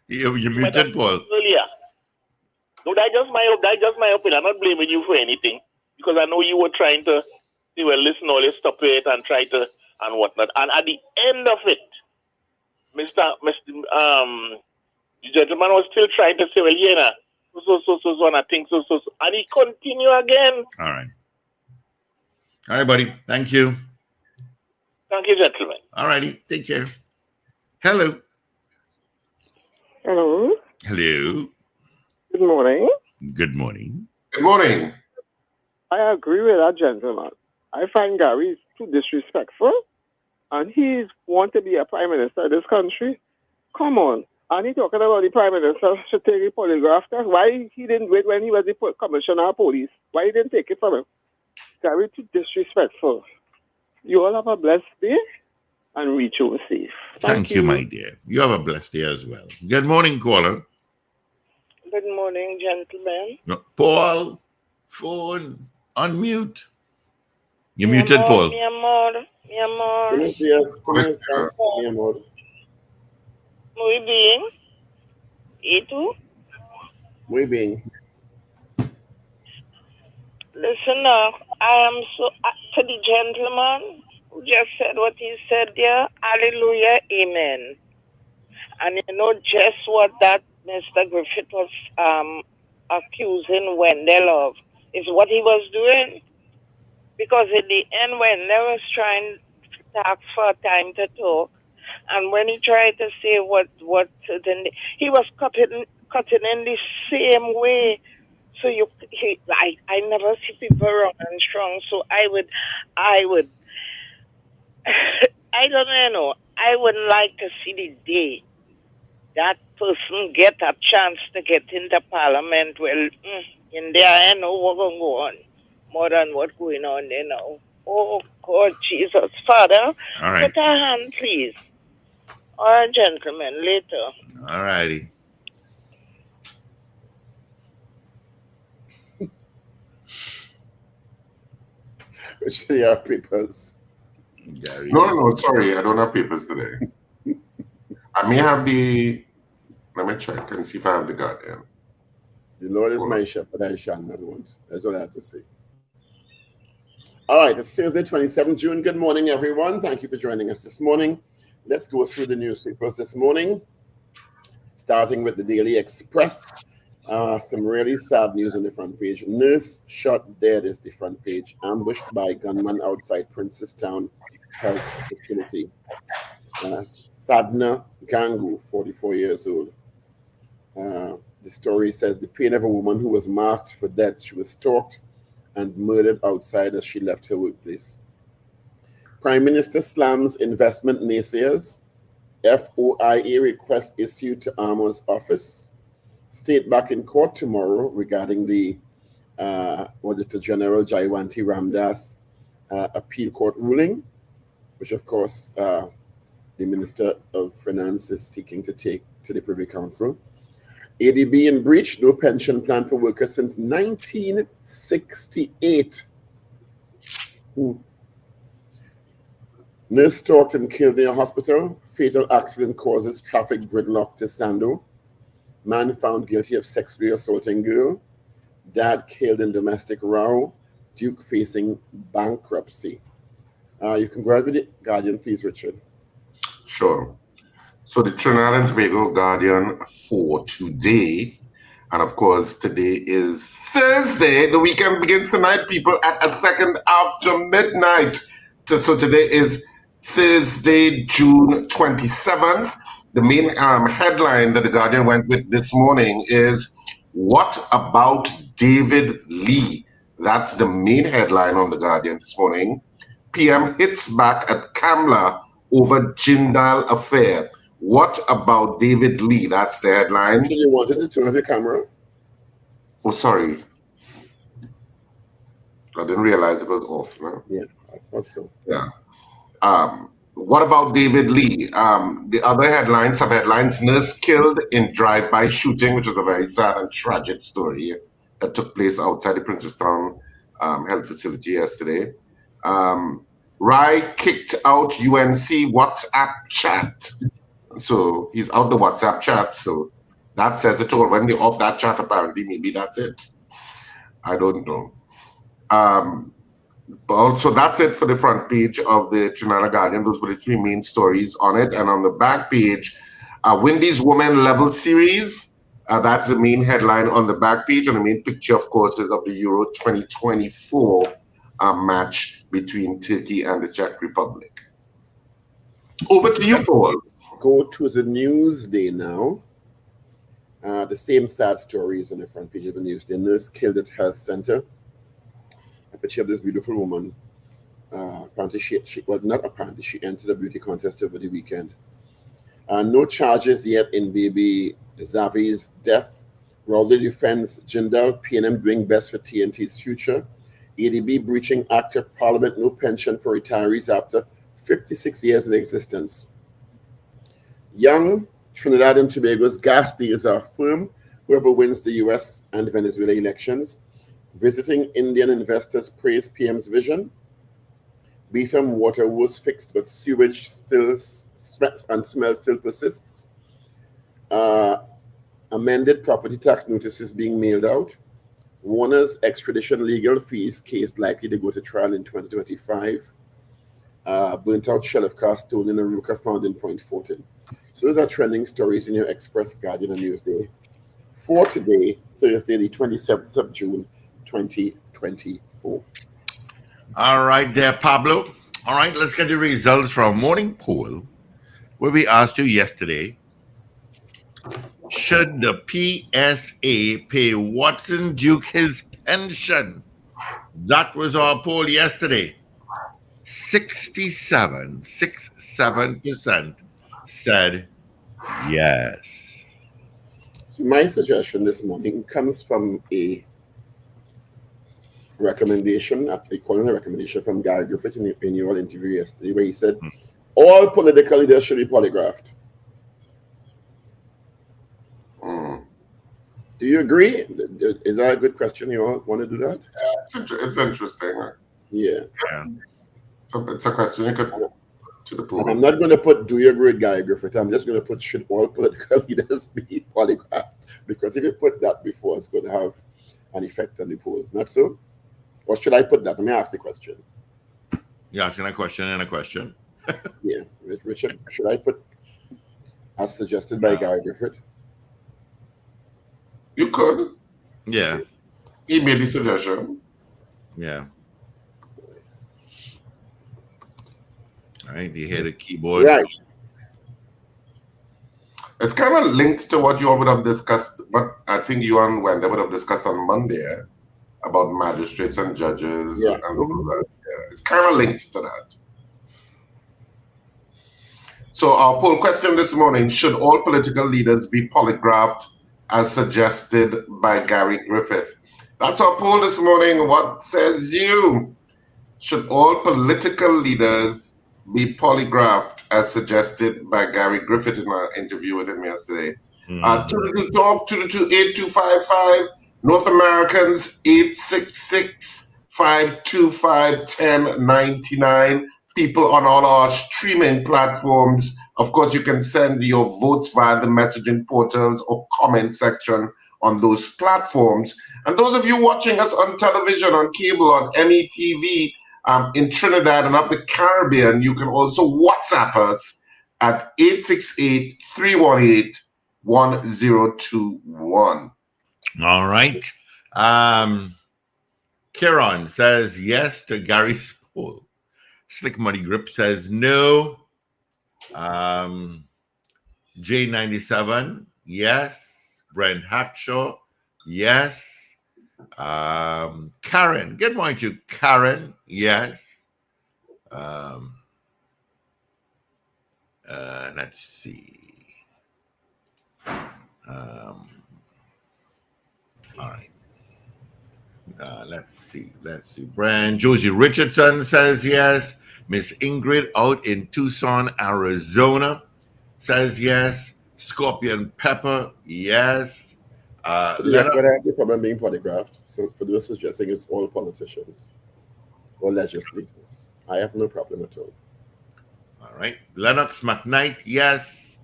You muted, Paul. Earlier. No, that's just my opinion. I'm not blaming you for anything, because I know you were trying to, listen, always stop it and try to, and whatnot. And at the end of it, the gentleman was still trying to say, well, yeah, so, and I think so, and he continue again. All right, buddy. Thank you. Thank you, gentlemen. All righty. Take care. Hello. Hello. Hello. Good morning. Good morning. Good morning. I agree with that gentleman. I find Gary too disrespectful, and he want to be a prime minister of this country. Come on. And he talking about the prime minister should take a polygraph test. Why he didn't wait when he was the commissioner of police? Why he didn't take it from him? Gary too disrespectful. You all have a blessed day and reach over safe. Thank you, my dear. You have a blessed day as well. Good morning, caller. Good morning, gentlemen. Paul, phone, unmute. You're muted, Paul. Mi amor. Buenos días. ¿Cómo estás, mi amor? Muy bien. ¿Y tú? Muy bien. Listen, I am so, to the gentleman who just said what he said there, hallelujah, amen. And you know just what that Mr. Griffith was accusing Wendell of is what he was doing. Because in the end, Wendell was trying to ask for time to talk, and when he tried to say what then he was cutting in the same way. So I never see people wrong and strong. So I would I don't know. I would like to see the day that person get a chance to get into Parliament. Well, in there, I know what's going to go on more than what's going on there now. Oh, God, Jesus. Father, all right. Put a hand, please. All right, gentlemen, later. All righty. Which they have papers. Gary. No, sorry, I don't have papers today. I may have let me check and see if I have the Guardian. The Lord is my shepherd, I shall not want. That's what I have to say. All right, it's Tuesday, 27th June. Good morning, everyone. Thank you for joining us this morning. Let's go through the newspapers this morning, starting with the Daily Express. Some really sad news on the front page. Nurse shot dead is the front page. Ambushed by gunman outside Princestown Health Facility. Sadna Gangu, 44 years old. The story says the pain of a woman who was marked for death. She was stalked and murdered outside as she left her workplace. Prime Minister slams investment naysayers. FOIA request issued to Armour's office. State back in court tomorrow regarding the Auditor General Jaiwanti Ramdas appeal court ruling, which of course the Minister of Finance is seeking to take to the Privy Council. ADB in breach, no pension plan for workers since 1968. Nurse stalked and killed near hospital. Fatal accident causes traffic gridlock to Sando. Man found guilty of sexually assaulting girl. Dad killed in domestic row. Duke facing bankruptcy. You can grab it, Guardian, please, Richard. Sure. So the Trinidad and Tobago Guardian for today, and of course today is Thursday. The weekend begins tonight, people, at a second after midnight. So today is Thursday, June 27th. The main headline that the Guardian went with this morning is, "What about David Lee?" That's the main headline on the Guardian this morning. PM hits back at Kamla over Jindal affair. What about David Lee? That's the headline. So you wanted to turn off your camera? Oh, sorry. I didn't realize it was off. No? Yeah, I thought so. Yeah. What about David Lee? The other headlines, sub-headlines, nurse killed in drive-by shooting, which was a very sad and tragic story that took place outside the Princestown health facility yesterday. Rai kicked out UNC WhatsApp chat. So he's out the WhatsApp chat. So that says it all. When they off that chat, apparently, maybe that's it. I don't know. But also, that's it for the front page of the Trinidad Guardian. Those were the three main stories on it. And on the back page, Wendy's Women Level Series. That's the main headline on the back page. And the main picture, of course, is of the Euro 2024 match between Turkey and the Czech Republic. Over to you, Paul. Go to the Newsday now. The same sad stories on the front page of the Newsday. Nurse killed at health center. A picture of this beautiful woman. Apparently, she entered a beauty contest over the weekend. No charges yet in baby Zavi's death. Rowley defends Jindal, PNM doing best for TNT's future. ADB breaching Act of Parliament, no pension for retirees after 56 years in existence. Young Trinidad and Tobago's gas deals are firm. Whoever wins the US and Venezuela elections. Visiting Indian investors praise PM's vision. Beetham water was fixed, but sewage still and smell still persists. Amended property tax notices being mailed out. Warner's extradition legal fees case likely to go to trial in 2025. Burnt out shell of car stolen in Aruka found in Point Fortin. So those are trending stories in your Express, Guardian, and Newsday for today, Thursday, the 27th of June, 2024. All right there, Pablo. All right, let's get the results from morning poll, where we asked you yesterday, should the PSA pay Watson Duke his pension? That was our poll yesterday. 67% said yes. So my suggestion this morning comes from a recommendation, I call it a recommendation from Gary Griffith in your interview yesterday, where he said all political leaders should be polygraphed. Do you agree? Is that a good question? You all want to do that? It's interesting. Yeah. It's a question you could put to the poll. I'm not going to put do you agree with Guy Griffith. I'm just going to put should all political leaders be polygraphed? Because if you put that before, it's going to have an effect on the poll. Not so? Or should I put that? Let me ask the question. You're asking a question and a question. Yeah. Richard, should I put as suggested by Guy Griffith? You could. Yeah. He made the suggestion. Yeah. All right, you hear the keyboard. Right. It's kind of linked to what you all would have discussed, but I think you and Wendell would have discussed on Monday about magistrates and judges and all of that. Yeah. It's kind of linked to that. So our poll question this morning, should all political leaders be polygraphed as suggested by Gary Griffith? That's our poll this morning. What says you? Should all political leaders be polygraphed as suggested by Gary Griffith in our interview with him yesterday? 222 Talk, 222-8255, North Americans, 866-525-1099. People on all our streaming platforms. Of course, you can send your votes via the messaging portals or comment section on those platforms. And those of you watching us on television, on cable, on METV, in Trinidad and up the Caribbean, you can also WhatsApp us at 868-318-1021. All right. Kieran says yes to Gary's poll. Slick Money Grip says no. J97, yes. Brent Hackshaw, yes. Karen, good morning to Karen, yes. Let's see. All right. Let's see. Brand Josie Richardson says yes. Miss Ingrid out in Tucson, Arizona says yes. Scorpion Pepper, yes. But I have no problem being polygraphed. So for those suggesting it's all politicians or legislators, I have no problem at all. All right. Lennox McKnight, yes.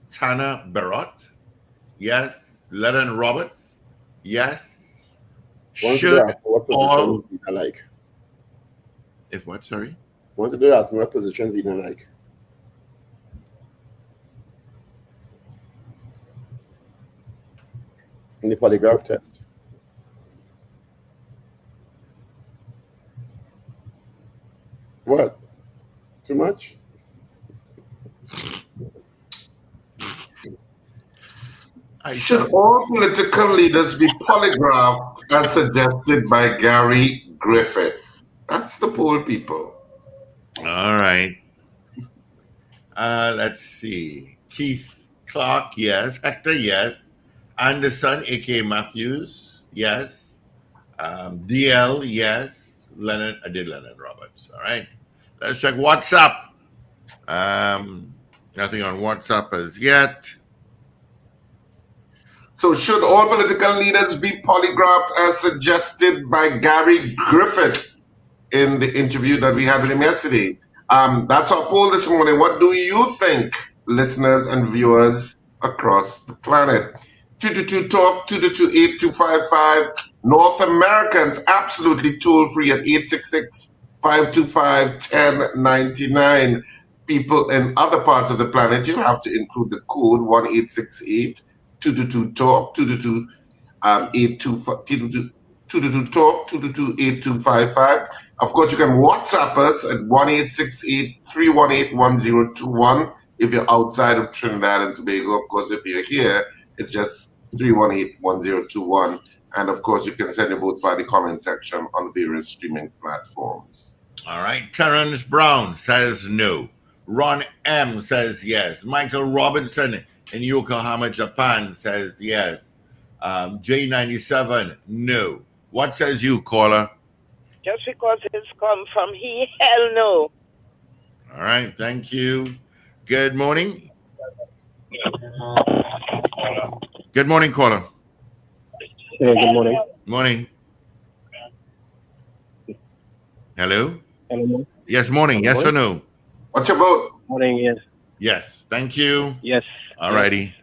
Tana Barrott, yes. Lennon Roberts, yes. Should what positions I like? If what? Sorry. Wanted to ask me what positions you don't like. In the polygraph test. What? Too much? Should all political leaders be polygraphed as suggested by Gary Griffith? That's the poll, people. All right. Let's see. Keith Clark, yes. Hector, yes. Anderson, A.K. Matthews, yes. DL, yes. I did Leonard Roberts. All right. Let's check WhatsApp. Nothing on WhatsApp as yet. So should all political leaders be polygraphed as suggested by Gary Griffith in the interview that we had with him yesterday? That's our poll this morning. What do you think, listeners and viewers across the planet? 222-TALK, 222-8255. North Americans, absolutely toll-free at 866-525-1099. People in other parts of the planet, you have to include the code 1-868-222-TALK, 222-TALK, 222-8255. Of course, you can WhatsApp us at 1-868-318-1021 if you're outside of Trinidad and Tobago. Of course, if you're here, it's just 318-1021. And of course, you can send your votes via the comment section on various streaming platforms. All right. Terrence Brown says no. Ron M says yes. Michael Robinson in Yokohama, Japan says yes. J97, no. What says you, caller? Just because it's come from he, hell no. All right. Thank you. Good morning. Good morning, caller. Hey, good morning. Morning. Hello? Hello. Yes, morning. Yes or no? What's your vote? Morning, yes. Yes. Thank you. Yes. All righty.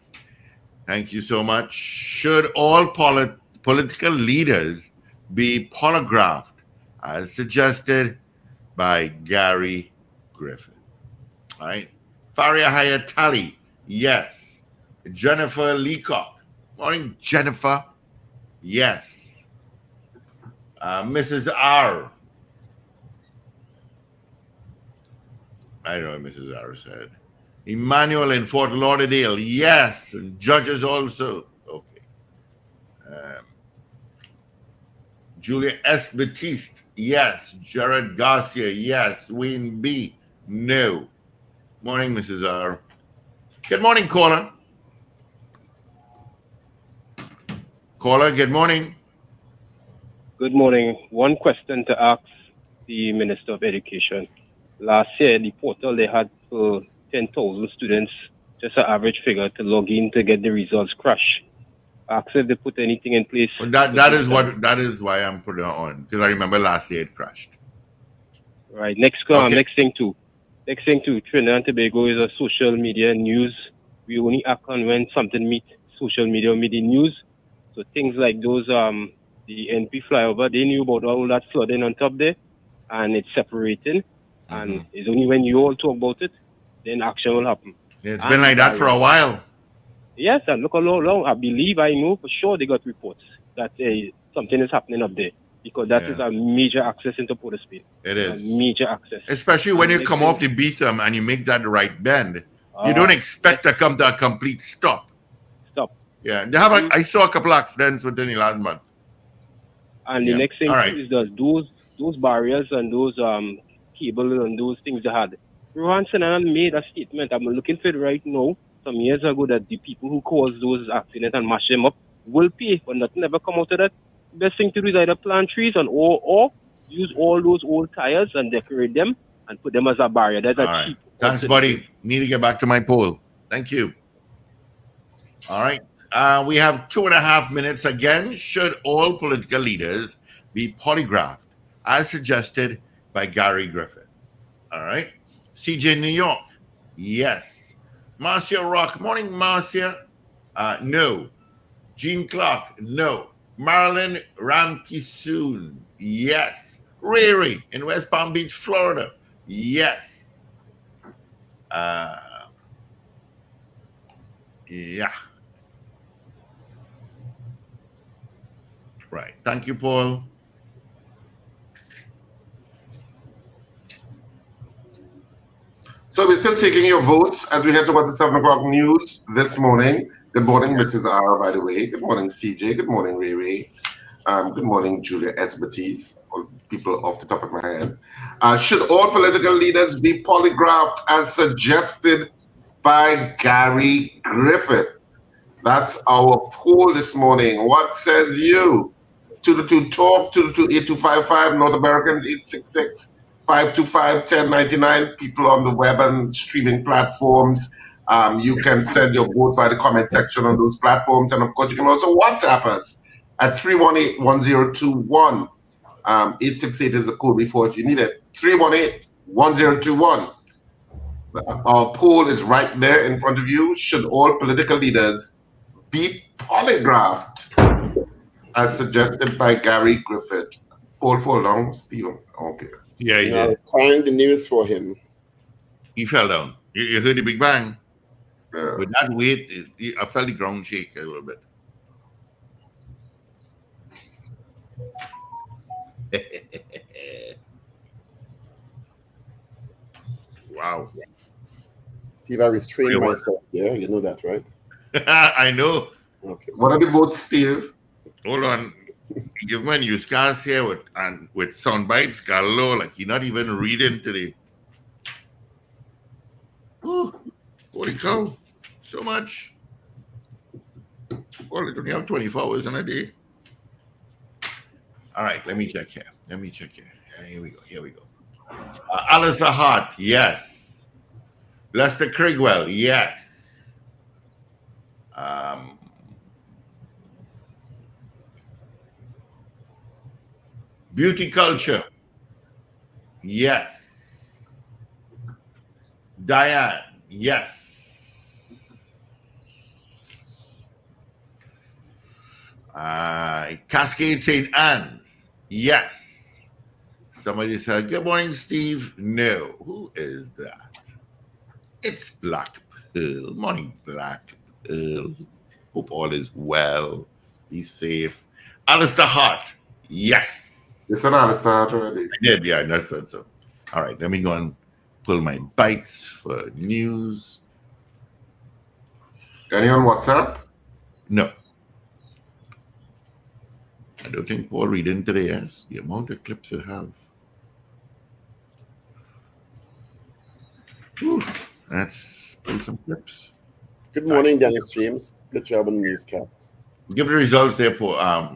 Thank you so much. Should all political leaders be polygraphed as suggested by Gary Griffith? All right. Faria Hayatali, yes. Jennifer Leacock. Morning, Jennifer. Yes. Mrs. R. I don't know what Mrs. R said. Emmanuel in Fort Lauderdale, yes. And judges also. Okay. Julia S. Batiste, yes. Jared Garcia, yes. Wayne B., no. Morning, Mrs. R. Good morning, caller. Caller, good morning. Good morning. One question to ask the Minister of Education. Last year, the portal they had for 10,000 students, just an average figure to log in to get the results crash. Ask if they put anything in place. Well, that is why I'm putting it on, because I remember last year it crashed. Right. Next thing too, Trinidad and Tobago is a social media news. We only act on when something meets social media news. So things like those, the NP flyover, they knew about all that flooding on top there, and it's separating. And it's only when you all talk about it, then action will happen. Yeah, it's been like that for a while. Yes, and look how long. I know for sure they got reports that something is happening up there, because that is a major access into Port of Spain. It is. A major access. Especially when you come off the Beetham and you make that right bend. You don't expect to come to a complete stop. Yeah, they have. I saw a couple accidents within the last month. And the next thing is that those barriers and those cable and those things they had. Rohanson made a statement. I'm looking for it right now. Some years ago, that the people who caused those accidents and mash them up will pay, but nothing ever come out of that. Best thing to do is either plant trees or use all those old tires and decorate them and put them as a barrier. That's a cheap. Thanks, buddy. Need to get back to my poll. Thank you. All right. We have 2.5 minutes again. Should all political leaders be polygraphed, as suggested by Gary Griffith? All right. CJ New York, yes. Marcia Rock, morning, Marcia. No. Jean Clark, no. Marilyn Ramkisoon, yes. Riri in West Palm Beach, Florida, yes. Yeah. Right. Thank you, Paul. So we're still taking your votes as we head towards the 7 o'clock news this morning. Good morning, Mrs. R, by the way. Good morning, CJ. Good morning, Ray Ray. Good morning, Julia Esbertis. All people off the top of my head. Should all political leaders be polygraphed as suggested by Gary Griffith? That's our poll this morning. What says you? 222 talk, 222-8255, North Americans 866-525-1099. People on the web and streaming platforms. You can send your vote by the comment section on those platforms. And of course, you can also WhatsApp us at 318-1021. 868 is the code before if you need it. 318-1021. Our poll is right there in front of you. Should all political leaders be polygraphed, as suggested by Gary Griffith? Poll for long, Stephen. Okay. Yeah, he I did. was crying the news for him. He fell down. You heard the big bang. With that weight, I felt the ground shake a little bit. Wow. Steve, I restrained myself. Yeah, you know that, right? I know. Okay. What are the votes, Steve? Hold on. Give me a newscast here with sound bites galore, like you're not even reading today. Oh, holy cow. So much. Well, it only have 24 hours in a day. All right, let me check here. Here we go. Alistair Hart, yes. Lester Crigwell, yes. Beauty Culture, yes. Diane, yes. Cascade St. Anne's, yes. Somebody said, good morning, Steve. No. Who is that? It's Black Pearl. Morning, Black Pearl. Hope all is well. Be safe. Alistair Hart, yes. You said Alistair Hart already? I did, yeah, I said so. All right, let me go and pull my bites for news. Any on WhatsApp? No. I don't think Paul reading today, yes. The amount of clips you have. Whew. Let's play some clips. Good morning, Dennis James. Good job on the newscast. Give the results there,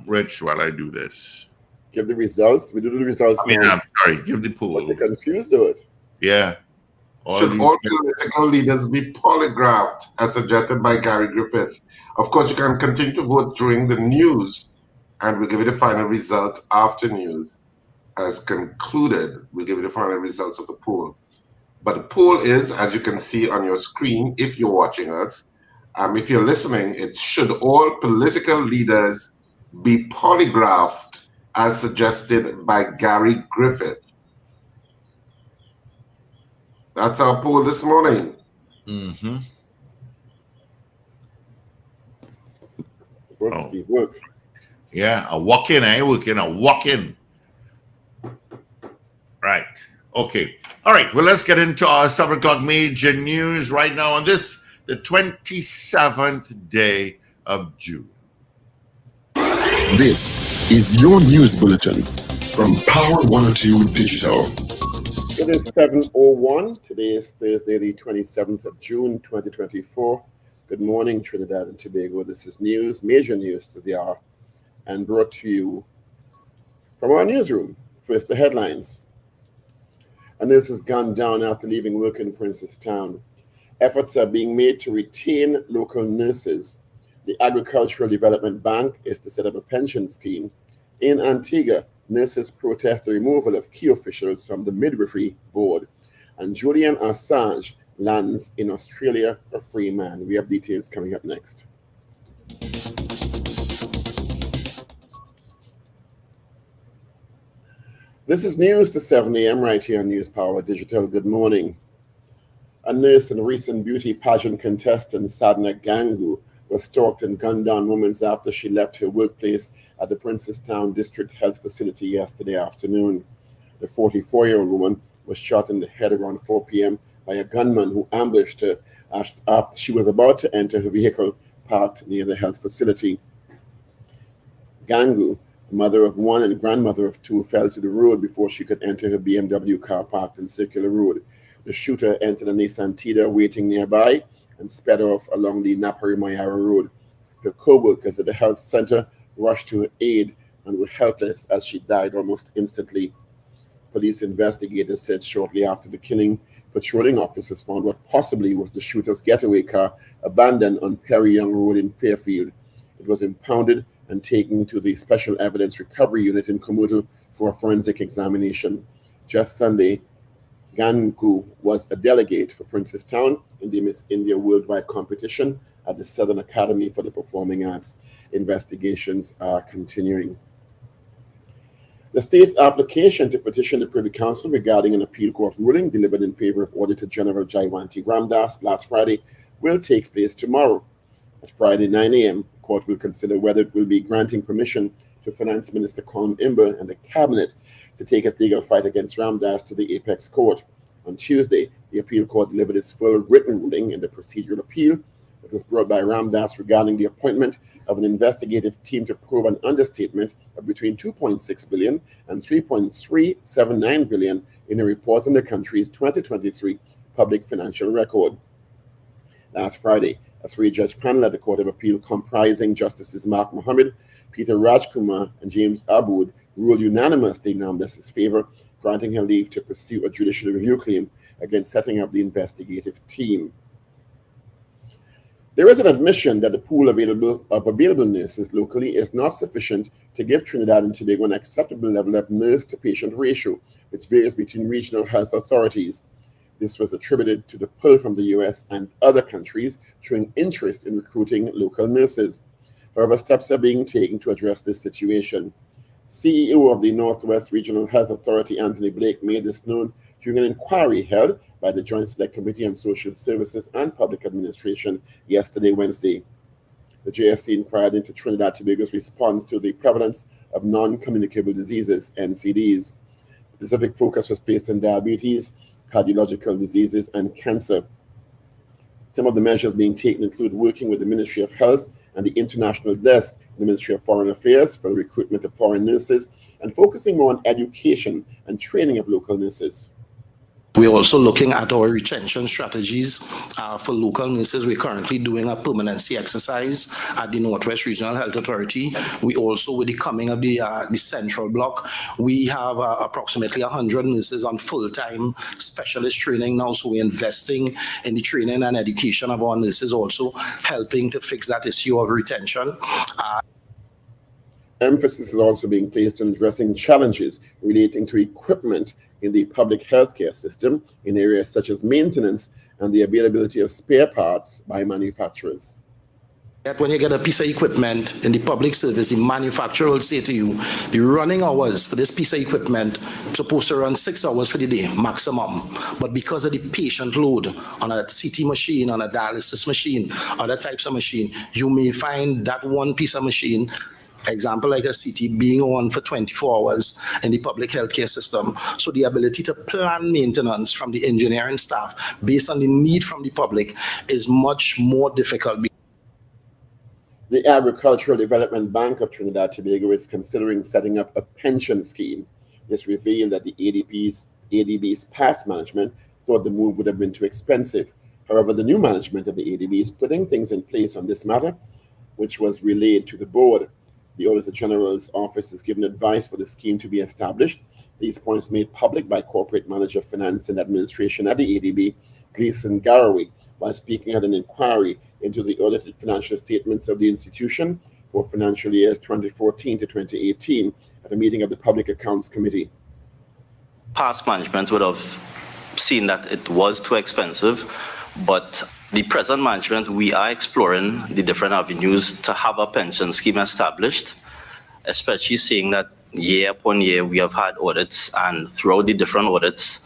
Rich, while I do this. Give the results. We do the results now. I'm sorry. Give the poll. But you're confused with it. Yeah. Should all political leaders be polygraphed, as suggested by Gary Griffith? Of course, you can continue to vote during the news, and we'll give you the final result after news has concluded. We'll give you the final results of the poll. But the poll is, as you can see on your screen, if you're watching us, if you're listening, it's should all political leaders be polygraphed, as suggested by Gary Griffith? That's our poll this morning. Mm-hmm. Steve, work. Yeah, a walk-in, a walk-in. Right. Okay. All right. Well, let's get into our 7 o'clock major news right now on this, the 27th day of June. This is your news bulletin from Power 102 Digital. It is 7:01. Today is Thursday, the 27th of June, 2024. Good morning, Trinidad and Tobago. This is news, major news to the hour, and brought to you from our newsroom. First, the headlines. A nurse has gunned down after leaving work in Princestown. Efforts are being made to retain local nurses. The Agricultural Development Bank is to set up a pension scheme. In Antigua, nurses protest the removal of key officials from the midwifery board. And Julian Assange lands in Australia a free man. We have details coming up next. This is news to 7 a.m. right here on News Power Digital. Good morning. A nurse and recent beauty pageant contestant Sadhna Gangu was stalked and gunned down moments after she left her workplace at the Princestown District Health Facility yesterday afternoon. The 44-year-old woman was shot in the head around 4 p.m. by a gunman who ambushed her after she was about to enter her vehicle parked near the health facility. Gangu, mother of 1 and grandmother of 2, fell to the road before she could enter her BMW car parked in Circular Road. The shooter entered a Nissan Tiida waiting nearby and sped off along the Napari Mayara Road. Her co-workers at the health center rushed to her aid and were helpless as she died almost instantly. Police investigators said shortly after the killing, patrolling officers found what possibly was the shooter's getaway car abandoned on Perry Young Road in Fairfield. It was impounded and taken to the Special Evidence Recovery Unit in Komodo for a forensic examination. Just Sunday, Gangu was a delegate for Princestown in the Miss India Worldwide competition at the Southern Academy for the Performing Arts. Investigations are continuing. The state's application to petition the Privy Council regarding an appeal court ruling delivered in favor of Auditor General Jaiwanti Ramdas last Friday will take place tomorrow. At Friday 9 a.m., the court will consider whether it will be granting permission to Finance Minister Colin Imber and the Cabinet to take its legal fight against Ramdas to the Apex Court. On Tuesday, the appeal court delivered its full written ruling in the procedural appeal that was brought by Ramdas regarding the appointment of an investigative team to probe an understatement of between 2.6 billion and 3.379 billion in a report on the country's 2023 public financial record. Last Friday, a 3-judge panel at the Court of Appeal comprising Justices Mark Mohammed, Peter Rajkumar, and James Aboud ruled unanimously in Ramdas's favor, granting her leave to pursue a judicial review claim against setting up the investigative team. There is an admission that the pool of available nurses locally is not sufficient to give Trinidad and Tobago an acceptable level of nurse-to-patient ratio, which varies between regional health authorities. This was attributed to the pull from the U.S. and other countries showing interest in recruiting local nurses. However, steps are being taken to address this situation. CEO of the Northwest Regional Health Authority, Anthony Blake, made this known during an inquiry held by the Joint Select Committee on Social Services and Public Administration yesterday, Wednesday. The JSC inquired into Trinidad and Tobago's response to the prevalence of non-communicable diseases, NCDs. Specific focus was placed on diabetes, cardiological diseases, and cancer. Some of the measures being taken include working with the Ministry of Health and the International Desk in the Ministry of Foreign Affairs for the recruitment of foreign nurses and focusing more on education and training of local nurses. We're also looking at our retention strategies for local nurses. We're currently doing a permanency exercise at the Northwest Regional Health Authority. We also, with the coming of the central block, we have approximately 100 nurses on full-time specialist training now. So we're investing in the training and education of our nurses, also helping to fix that issue of retention. Emphasis is also being placed on addressing challenges relating to equipment in the public healthcare system in areas such as maintenance and the availability of spare parts by manufacturers. When you get a piece of equipment in the public service, the manufacturer will say to you, the running hours for this piece of equipment supposed to run 6 hours for the day maximum. But because of the patient load on a CT machine, on a dialysis machine, other types of machine, you may find that one piece of machine, example like a CT, being on for 24 hours in the public healthcare system. So the ability to plan maintenance from the engineering staff based on the need from the public is much more difficult. The Agricultural Development Bank of Trinidad and Tobago is considering setting up a pension scheme. This revealed that the ADB's past management thought the move would have been too expensive. However, the new management of the ADB is putting things in place on this matter, which was relayed to the board. The Auditor General's office has given advice for the scheme to be established. These points made public by Corporate Manager of Finance and Administration at the ADB, Gleason Garraway, while speaking at an inquiry into the audited financial statements of the institution for financial years 2014 to 2018 at a meeting of the Public Accounts Committee. Past management would have seen that it was too expensive, but the present management, we are exploring the different avenues to have a pension scheme established, especially seeing that year upon year we have had audits, and throughout the different audits,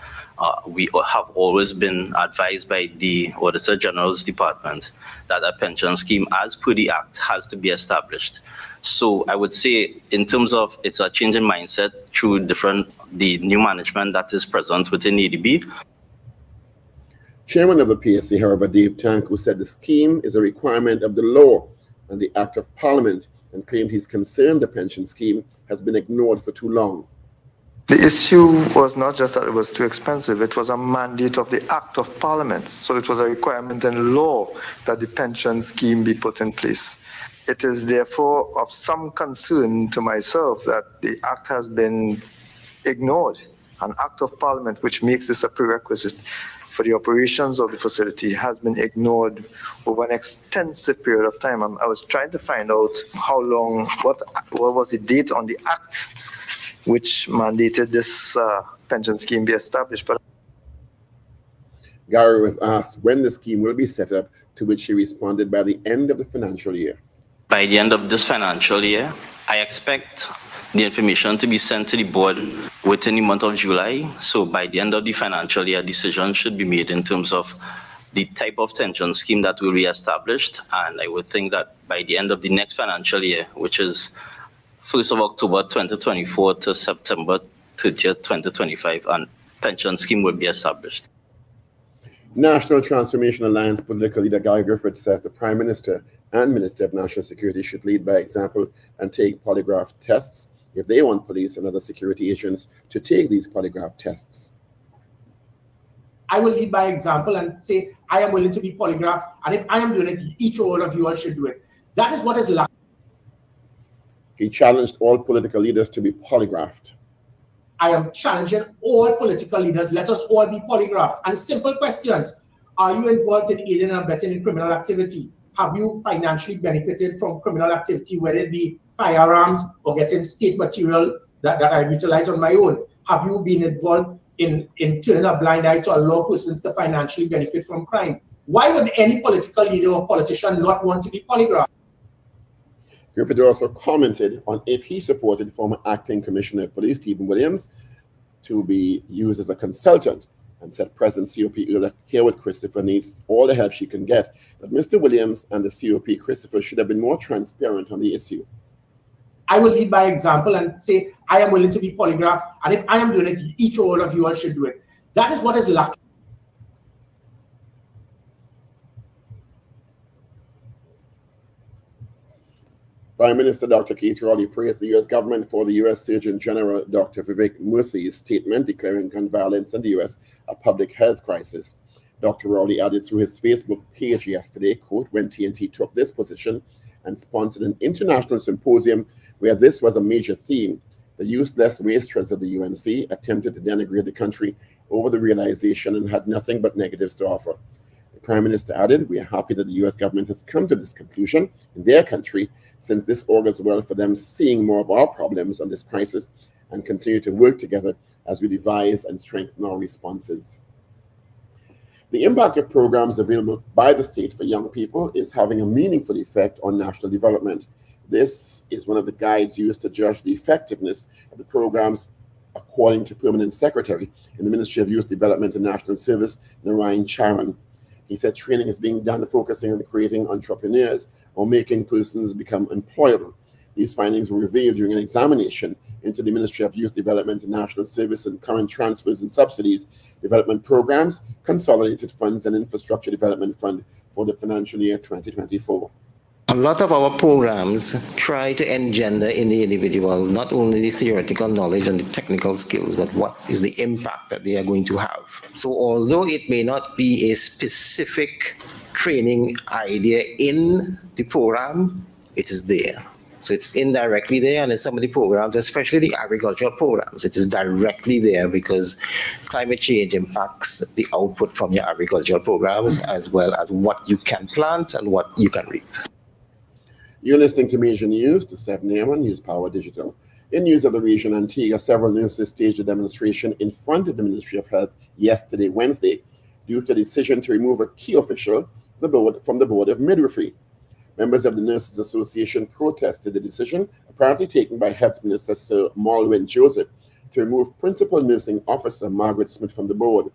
we have always been advised by the Auditor General's Department that a pension scheme, as per the Act, has to be established. So I would say, in terms of it's a change in mindset through the new management that is present within ADB. Chairman of the PSC, however, Dave Tanku, said the scheme is a requirement of the law and the Act of Parliament, and claimed he's concerned the pension scheme has been ignored for too long. The issue was not just that it was too expensive, it was a mandate of the Act of Parliament. So it was a requirement in law that the pension scheme be put in place. It is therefore of some concern to myself that the Act has been ignored. An Act of Parliament, which makes this a prerequisite for the operations of the facility, has been ignored over an extensive period of time. I was trying to find out how long, what was the date on the Act which mandated this pension scheme be established. But Gary was asked when the scheme will be set up, to which he responded by the end of the financial year. By the end of this financial year, I expect the information to be sent to the board within the month of July. So by the end of the financial year, decisions should be made in terms of the type of pension scheme that will be established. And I would think that by the end of the next financial year, which is 1st of October 2024 to September 30th, 2025, and pension scheme will be established. National Transformation Alliance political leader Guy Griffith says the Prime Minister and Minister of National Security should lead by example and take polygraph tests if they want police and other security agents to take these polygraph tests. I will lead by example and say, I am willing to be polygraphed, and if I am doing it, each or all of you all should do it. That is what is lacking. He challenged all political leaders to be polygraphed. I am challenging all political leaders, let us all be polygraphed. And simple questions: are you involved in aiding and abetting in criminal activity? Have you financially benefited from criminal activity, whether it be firearms or getting state material that I utilize on my own? Have you been involved in turning a blind eye to allow persons to financially benefit from crime? Why would any political leader or politician not want to be polygraphed? Griffith also commented on if he supported former acting Commissioner of Police Stephen Williams to be used as a consultant, and said President COP Earl Herwood Christopher needs all the help she can get. But Mr. Williams and the COP Christopher should have been more transparent on the issue. I will lead by example and say, I am willing to be polygraphed, and if I am doing it, each or all of you all should do it. That is what is lacking. Prime Minister Dr. Keith Rowley praised the U.S. government for the U.S. Surgeon General Dr. Vivek Murthy's statement declaring gun violence in the U.S. a public health crisis. Dr. Rowley added through his Facebook page yesterday, quote, when TNT took this position and sponsored an international symposium where this was a major theme, the useless wasters of the UNC attempted to denigrate the country over the realization and had nothing but negatives to offer. The Prime Minister added, we are happy that the U.S. government has come to this conclusion in their country, since this augurs well for them seeing more of our problems on this crisis and continue to work together as we devise and strengthen our responses. The impact of programs available by the state for young people is having a meaningful effect on national development. This is one of the guides used to judge the effectiveness of the programs, according to Permanent Secretary in the Ministry of Youth Development and National Service, Narayan Charan. He said training is being done focusing on creating entrepreneurs or making persons become employable. These findings were revealed during an examination into the Ministry of Youth Development and National Service and current transfers and subsidies, development programs, consolidated funds, and infrastructure development fund for the financial year 2024. A lot of our programs try to engender in the individual not only the theoretical knowledge and the technical skills, but what is the impact that they are going to have. So although it may not be a specific training idea in the program, it is there. So it's indirectly there, and in some of the programs, especially the agricultural programs, it is directly there because climate change impacts the output from your agricultural programs as well as what you can plant and what you can reap. You're listening to Major News to 7 a.m. on News Power Digital. In news of the region, Antigua, several nurses staged a demonstration in front of the Ministry of Health yesterday, Wednesday, due to a decision to remove a key official from the Board of Midwifery. Members of the Nurses Association protested the decision, apparently taken by Health Minister Sir Malwyn Joseph, to remove Principal Nursing Officer Margaret Smith from the board.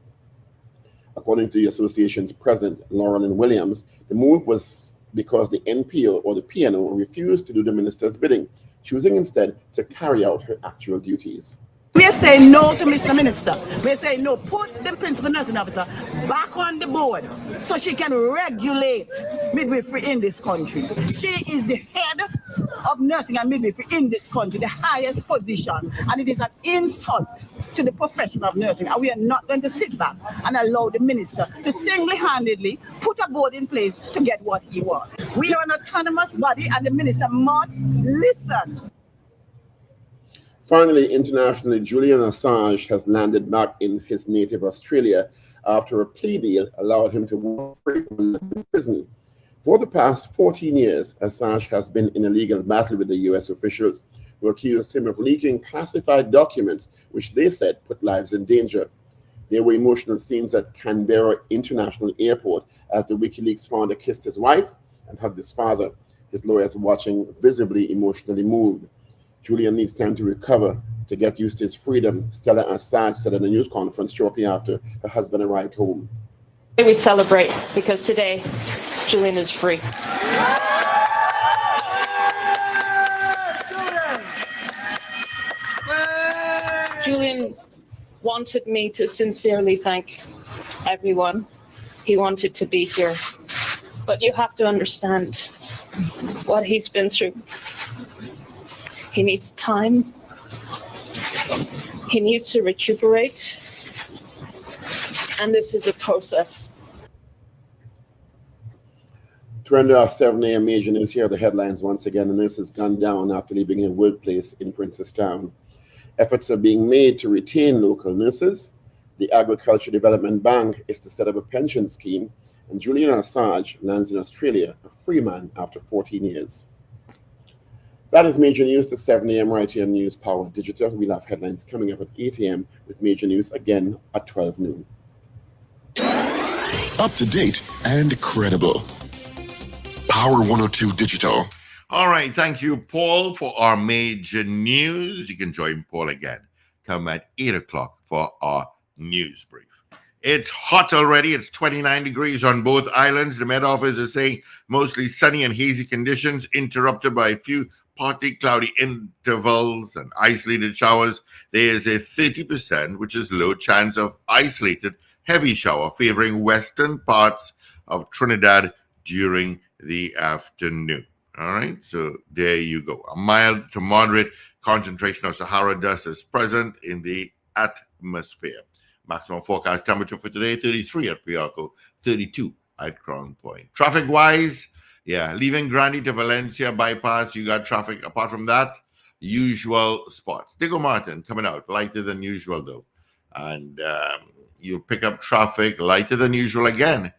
According to the association's president, Laurelyn Williams, the move was because the NPO or the PNO refused to do the minister's bidding, choosing instead to carry out her actual duties. We say no to Mr. Minister. We say no, put the principal nursing officer back on the board so she can regulate midwifery in this country. She is the head of nursing and midwifery in this country, the highest position, and it is an insult to the profession of nursing. And we are not going to sit back and allow the minister to single-handedly put a board in place to get what he wants. We are an autonomous body and the minister must listen. Finally, internationally, Julian Assange has landed back in his native Australia after a plea deal allowed him to walk free from prison. For the past 14 years, Assange has been in a legal battle with the US officials who accused him of leaking classified documents, which they said put lives in danger. There were emotional scenes at Canberra International Airport as the WikiLeaks founder kissed his wife and hugged his father, his lawyers watching visibly emotionally moved. Julian needs time to recover to get used to his freedom, Stella Assange said in a news conference shortly after her husband arrived home. We celebrate because today Julian is free. Julian wanted me to sincerely thank everyone. He wanted to be here. But you have to understand what he's been through. He needs time. He needs to recuperate. And this is a process. To end our 7 a.m. major news, here are the headlines once again. A nurse has gunned down after leaving a workplace in Princestown. Efforts are being made to retain local nurses. The Agriculture Development Bank is to set up a pension scheme. And Julian Assange lands in Australia, a free man after 14 years. That is Major News to 7 a.m. right here on News Power Digital. We'll have headlines coming up at 8 a.m. with Major News again at 12 noon. Up to date and credible. Power 102 Digital. All right. Thank you, Paul, for our Major News. You can join Paul again. Come at 8 o'clock for our news brief. It's hot already. It's 29 degrees on both islands. The Met Office is saying mostly sunny and hazy conditions, interrupted by a few partly cloudy intervals and isolated showers. There is a 30%, which is low, chance of isolated heavy shower favoring western parts of Trinidad during the afternoon. All right, so there you go. A mild to moderate concentration of Sahara dust is present in the atmosphere. Maximum forecast temperature for today, 33 at Piarco, 32 at Crown Point. Traffic-wise, yeah, leaving Grandi to Valencia bypass, you got traffic. Apart from that, usual spots. Diego Martin coming out, lighter than usual though. And you pick up traffic lighter than usual again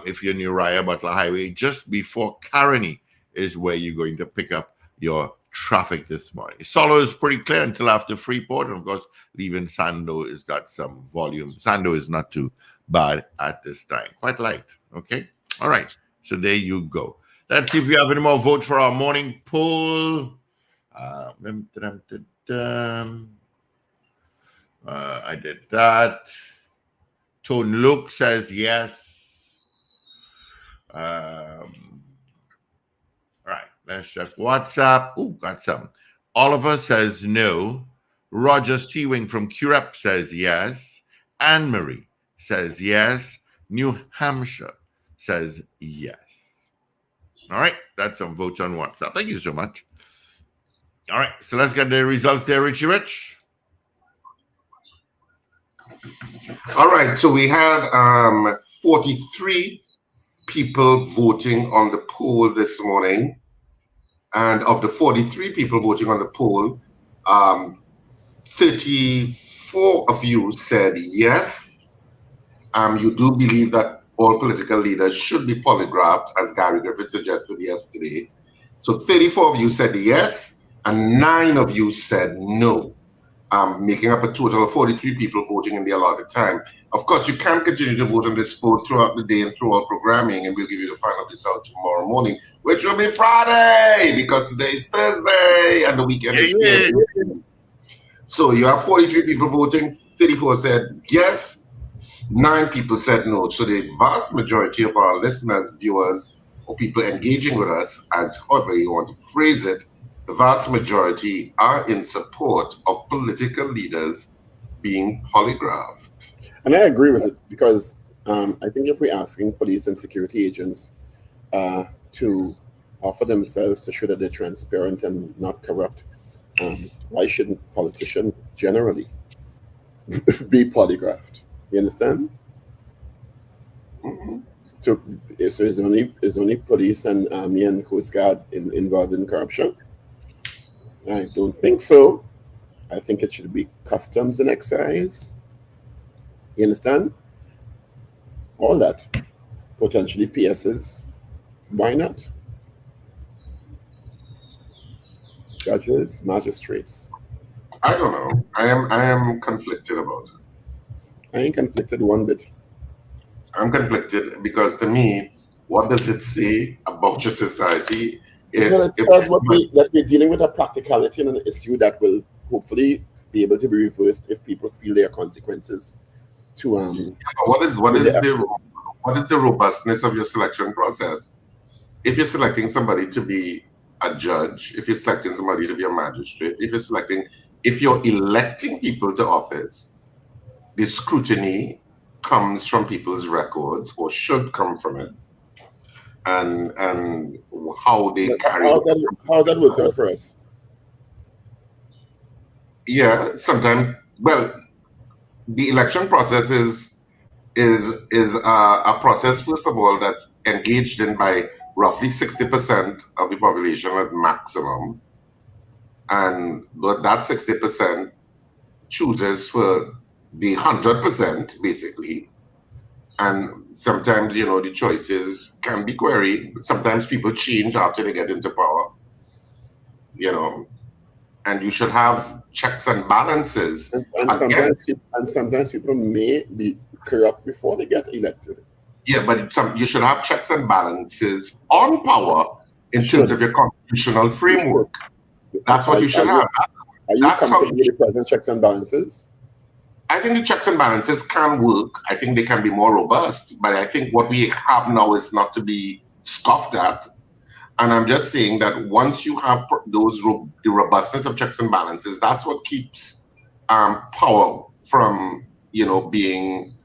if you're near Raya Butler Highway, just before Caroni is where you're going to pick up your traffic this morning. Solo is pretty clear until after Freeport. And of course, leaving Sando has got some volume. Sando is not too bad at this time. Quite light. Okay. All right. So there you go. Let's see if we have any more votes for our morning poll. I did that. Tone Luke says yes. Right, let's check WhatsApp. Oh, got some. Oliver says no. Roger Stewing from Curep says yes. Anne-Marie says yes. New Hampshire says yes. All right, that's some votes on WhatsApp. Thank you so much. All right, so let's get the results there, Richie Rich. All right, so we have 43 people voting on the poll this morning. And of the 43 people voting on the poll, 34 of you said yes. You do believe that all political leaders should be polygraphed, as Gary Griffith suggested yesterday. So 34 of you said yes, and 9 of you said no, making up a total of 43 people voting in the allotted time. Of course, you can continue to vote on this poll throughout the day and through our programming, and we'll give you the final result tomorrow morning, which will be Friday, because today is Thursday and the weekend is here. So you have 43 people voting, 34 said yes, 9 people said no. So the vast majority of our listeners, viewers, or people engaging with us, as however you want to phrase it, the vast majority are in support of political leaders being polygraphed. And I agree with it, because I think if we're asking police and security agents to offer themselves to show that they're transparent and not corrupt, why shouldn't politicians generally be polygraphed? You understand? Mm-hmm. So is only police and army and Coast Guard involved in corruption? I don't think so. I think it should be customs and excise. You understand? All that. Potentially PSs. Why not? Judges, magistrates. I don't know. I am conflicted about it. I ain't conflicted one bit. I'm conflicted because, to me, what does it say about your society? It says that we're dealing with a practicality and an issue that will hopefully be able to be reversed if people feel there are consequences to what is the robustness of your selection process? If you're selecting somebody to be a judge, if you're selecting somebody to be a magistrate, if you're electing people to office, the scrutiny comes from people's records, or should come from it, and how they carry. How that works out for us? Yeah, sometimes. Well, the election process is a process, first of all, that's engaged in by roughly 60% of the population at maximum, but that 60% chooses for the 100%, basically. And sometimes, the choices can be queried. Sometimes people change after they get into power, and you should have checks and balances. And sometimes people may be corrupt before they get elected. Yeah, but you should have checks and balances on power in terms of your constitutional framework. That's what you should have. Are you comfortable with the present checks and balances? I think the checks and balances can work. I think they can be more robust, but I think what we have now is not to be scoffed at. And I'm just saying that once you have the robustness of checks and balances, that's what keeps power from, being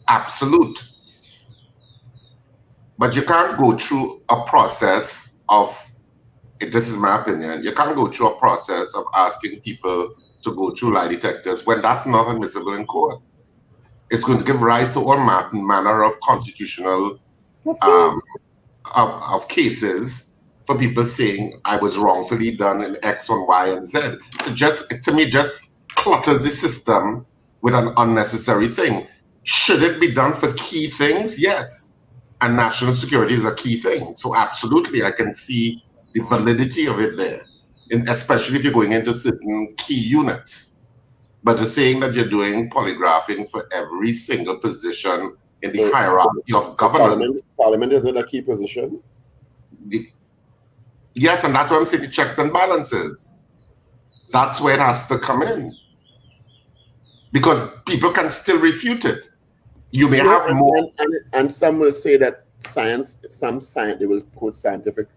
absolute. But you can't go through a process of this is my opinion, you can't go through a process of asking people to go through lie detectors when that's not admissible in court. It's going to give rise to all manner of constitutional of cases for people saying I was wrongfully done in X on Y and Z. So to me, just clutters the system with an unnecessary thing. Should it be done for key things? Yes. And national security is a key thing. So absolutely, I can see the validity of it there, especially if you're going into certain key units. But just saying that you're doing polygraphing for every single position in the hierarchy of governance. Parliament is not a key position. Yes, and that's why I'm saying the checks and balances. That's where it has to come in. Because people can still refute it. You may have more. And some will say that they will quote scientific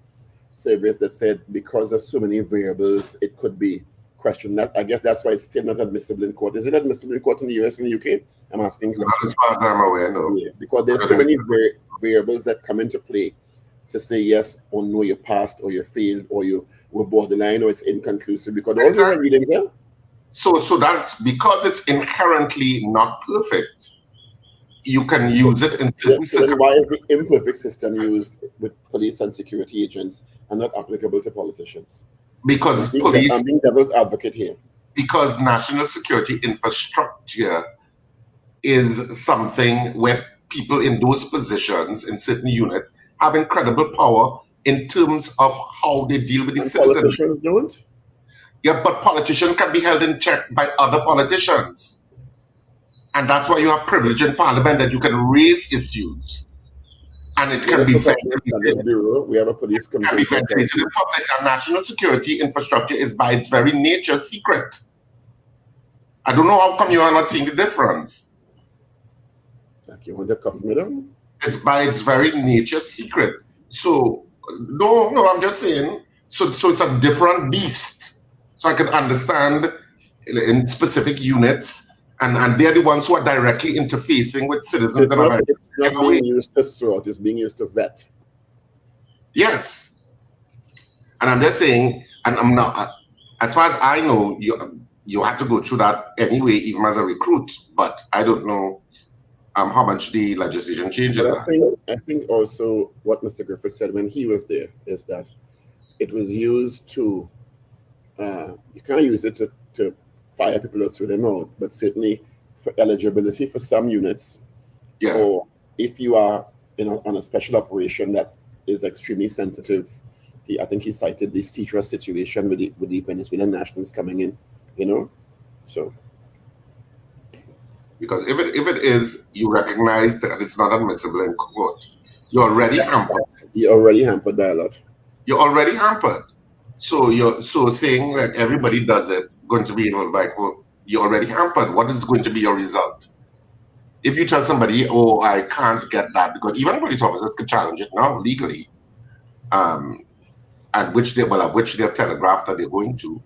surveys that said because of so many variables, it could be questioned. I guess that's why it's still not admissible in court. Is it admissible in court in the US and the UK? I'm asking. Not as far as I'm aware, no. Yeah, because there's so many variables that come into play to say yes or no, you passed or you failed or you were borderline or it's inconclusive, because all the readings there. So that's because it's inherently not perfect. You can use it in certain circumstances. Why is the imperfect system used with police and security agents and not applicable to politicians? Because I'm being devil's advocate here. Because national security infrastructure is something where people in those positions in certain units have incredible power in terms of how they deal with the citizens. Politicians don't? Yeah, but politicians can be held in check by other politicians. And that's why you have privilege in parliament, that you can raise issues. And it can be ventilated. We have a police committee. Can be ventilated in public. And national security infrastructure is by its very nature secret. I don't know how come you are not seeing the difference. Like you want to cuff me down? It's by its very nature secret. So no, I'm just saying. So it's a different beast. So I can understand in specific units. And they're the ones who are directly interfacing with citizens. It's not being used to throw, it's being used to vet. Yes. And I'm just saying, and I'm not, as far as I know, you had to go through that anyway, even as a recruit. But I don't know how much the legislation changes that. I think also what Mr. Griffith said when he was there is that it was used to, you can't use it to fire people or throw them out, but certainly for eligibility for some units, or if you are on a special operation that is extremely sensitive. I think he cited this teacher situation with the Venezuelan nationals coming in, so. Because if it is, you recognize that it's not admissible in court. You're already hampered. You're already hampered by a lot. You're already hampered. So saying that everybody does it, going to be well, you're already hampered. What is going to be your result? If you tell somebody, oh, I can't get that, because even police officers can challenge it now legally, at which they have telegraphed that they're going to.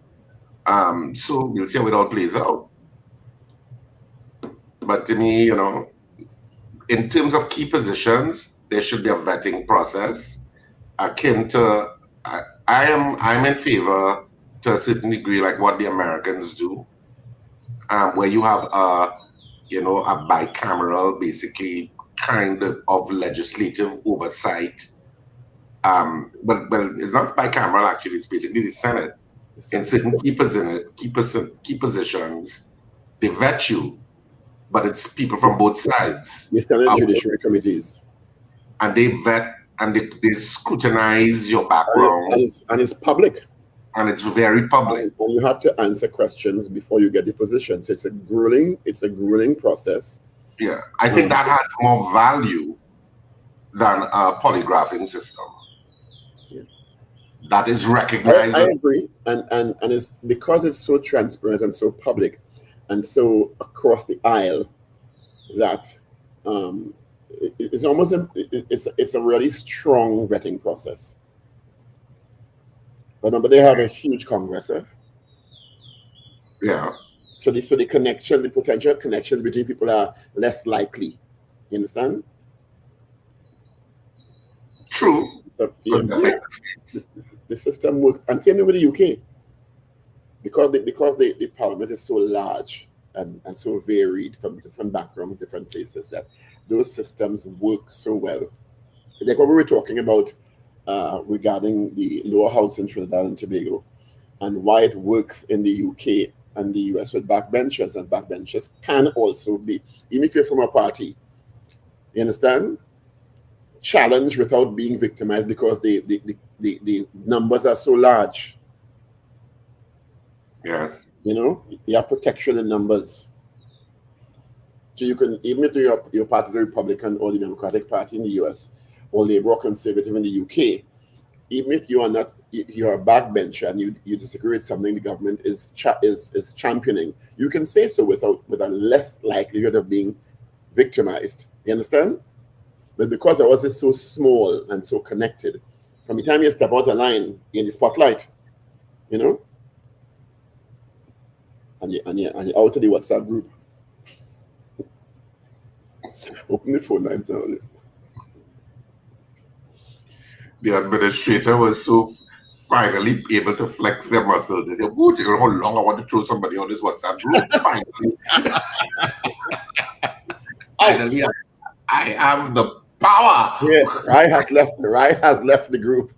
So we'll see how it all plays out. But to me, in terms of key positions, there should be a vetting process akin to. I'm in favor to a certain degree, like what the Americans do, where you have a bicameral, basically kind of legislative oversight. But it's not bicameral actually; it's basically the Senate. In certain key positions, they vet you, but it's people from both sides. The Senate judiciary committees, and they vet and they scrutinize your background, and it's public. And it's very public. And you have to answer questions before you get the position. So it's a grueling process. Yeah, I think that has more value than a polygraphing system. Yeah. That is recognized. I agree. And it's because it's so transparent and so public and so across the aisle that it's almost it's a really strong vetting process. But remember, they have a huge Congress, Yeah. So the the potential connections between people are less likely. You understand? True. So, yeah. The system works, and same with the UK, because the parliament is so large and so varied from different backgrounds, different places, that those systems work so well. Like what we were talking about regarding the lower house in Trinidad and Tobago, and why it works in the UK and the US with backbenchers, and backbenchers can also be, even if you're from a party, you understand, challenged without being victimized because the numbers are so large. Yes. You know, you have protection in numbers. So you can, even if you're part of the Republican or the Democratic Party in the US, or Labour or Conservative in the UK, even if you are not, you're a backbencher and you disagree with something the government is championing, you can say so with a less likelihood of being victimized. You understand? But because ours is so small and so connected, from the time you step out of line, you're in the spotlight, you know, and you're out of the WhatsApp group. Open the phone lines earlier. The administrator was so finally able to flex their muscles. They said, "Oh, you know how long I want to throw somebody on this WhatsApp group." Finally, finally, I have the power. Yes, Rai has left the group.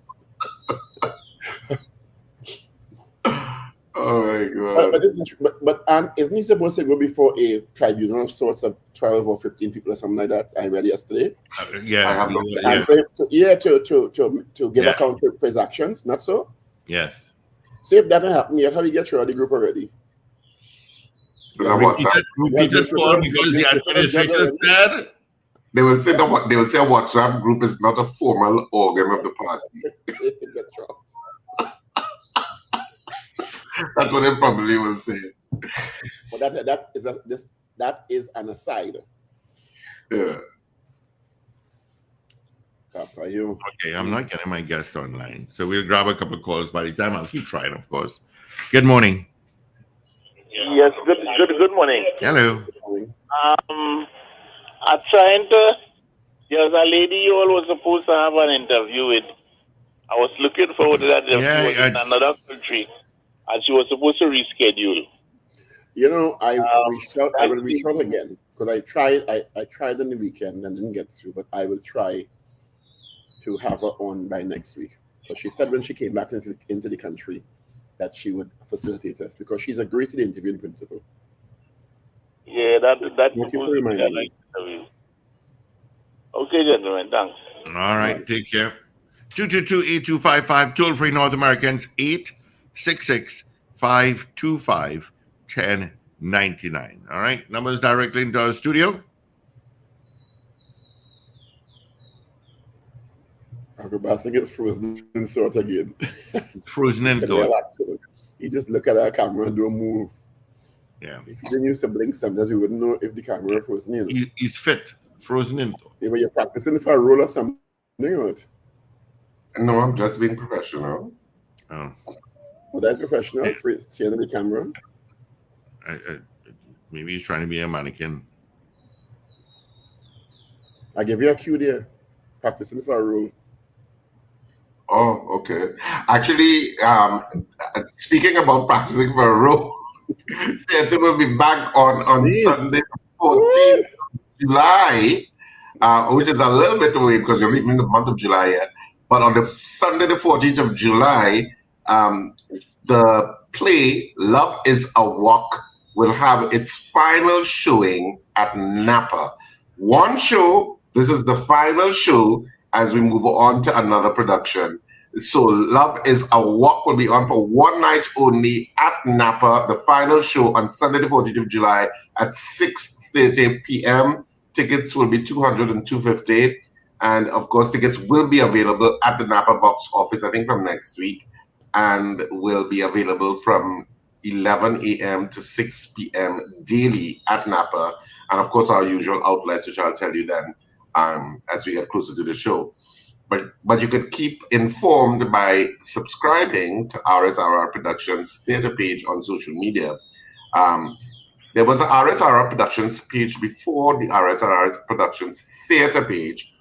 Oh my God! But isn't he supposed to go before a tribunal of sorts of 12 or 15 people or something like that? I read yesterday. Yeah, I have no. To give account for his actions, not so? Yes. So if that happened, yet how do you get through the group already? Repeated call because the administrator said. They will say a WhatsApp group is not a formal organ of the party. That's what they probably will say. But that is an aside. Yeah. Okay, I'm not getting my guest online, so we'll grab a couple of calls by the time. I'll keep trying, of course. Good morning. Yes, good morning. Hello. I'm trying to. There's a lady you all was supposed to have an interview with. I was looking forward to that. She was in another country, and she was supposed to reschedule. You know, I will reach out again, because I tried on the weekend and didn't get through, but I will try to have her on by next week. So she said when she came back into the country that she would facilitate us, because she's agreed to the interview in principle. Yeah, that Thank you for reminding me. Okay, gentlemen, thanks. All right, take care. 222-8255, toll free North Americans, 866-525-1099. All right, numbers directly into our studio. Ragoobarsingh gets frozen in sort again. Frozen in thought. You just look at our camera and don't move. Yeah. If you didn't use to blink sometimes, we wouldn't know if the camera frozen in. He's fit. Frozen in thought. Yeah, but you're practicing for a role or something, or what? No, I'm just being professional. Oh. Well, that's professional. Seeing the camera. Maybe he's trying to be a mannequin. I give you a cue there. Practicing for a role. Oh, okay. Actually, speaking about practicing for a role, theatre will be back on Sunday, 14th of July, which is a little bit away because we're in the month of July yet. But on the Sunday, the 14th of July, the play Love is a Walk will have its final showing at Napa. One show, this is the final show as we move on to another production. So Love is a Walk will be on for one night only at Napa, the final show on Sunday, the 14th of July at 6:30 p.m. Tickets will be $200 and $250. And of course, tickets will be available at the Napa box office, I think from next week, and will be available from 11 a.m. to 6 p.m. daily at Napa. And of course, our usual outlets, which I'll tell you then as we get closer to the show. But you could keep informed by subscribing to RSRR Productions theater page on social media. There was an RSRR Productions page before the RSRR Productions theater page,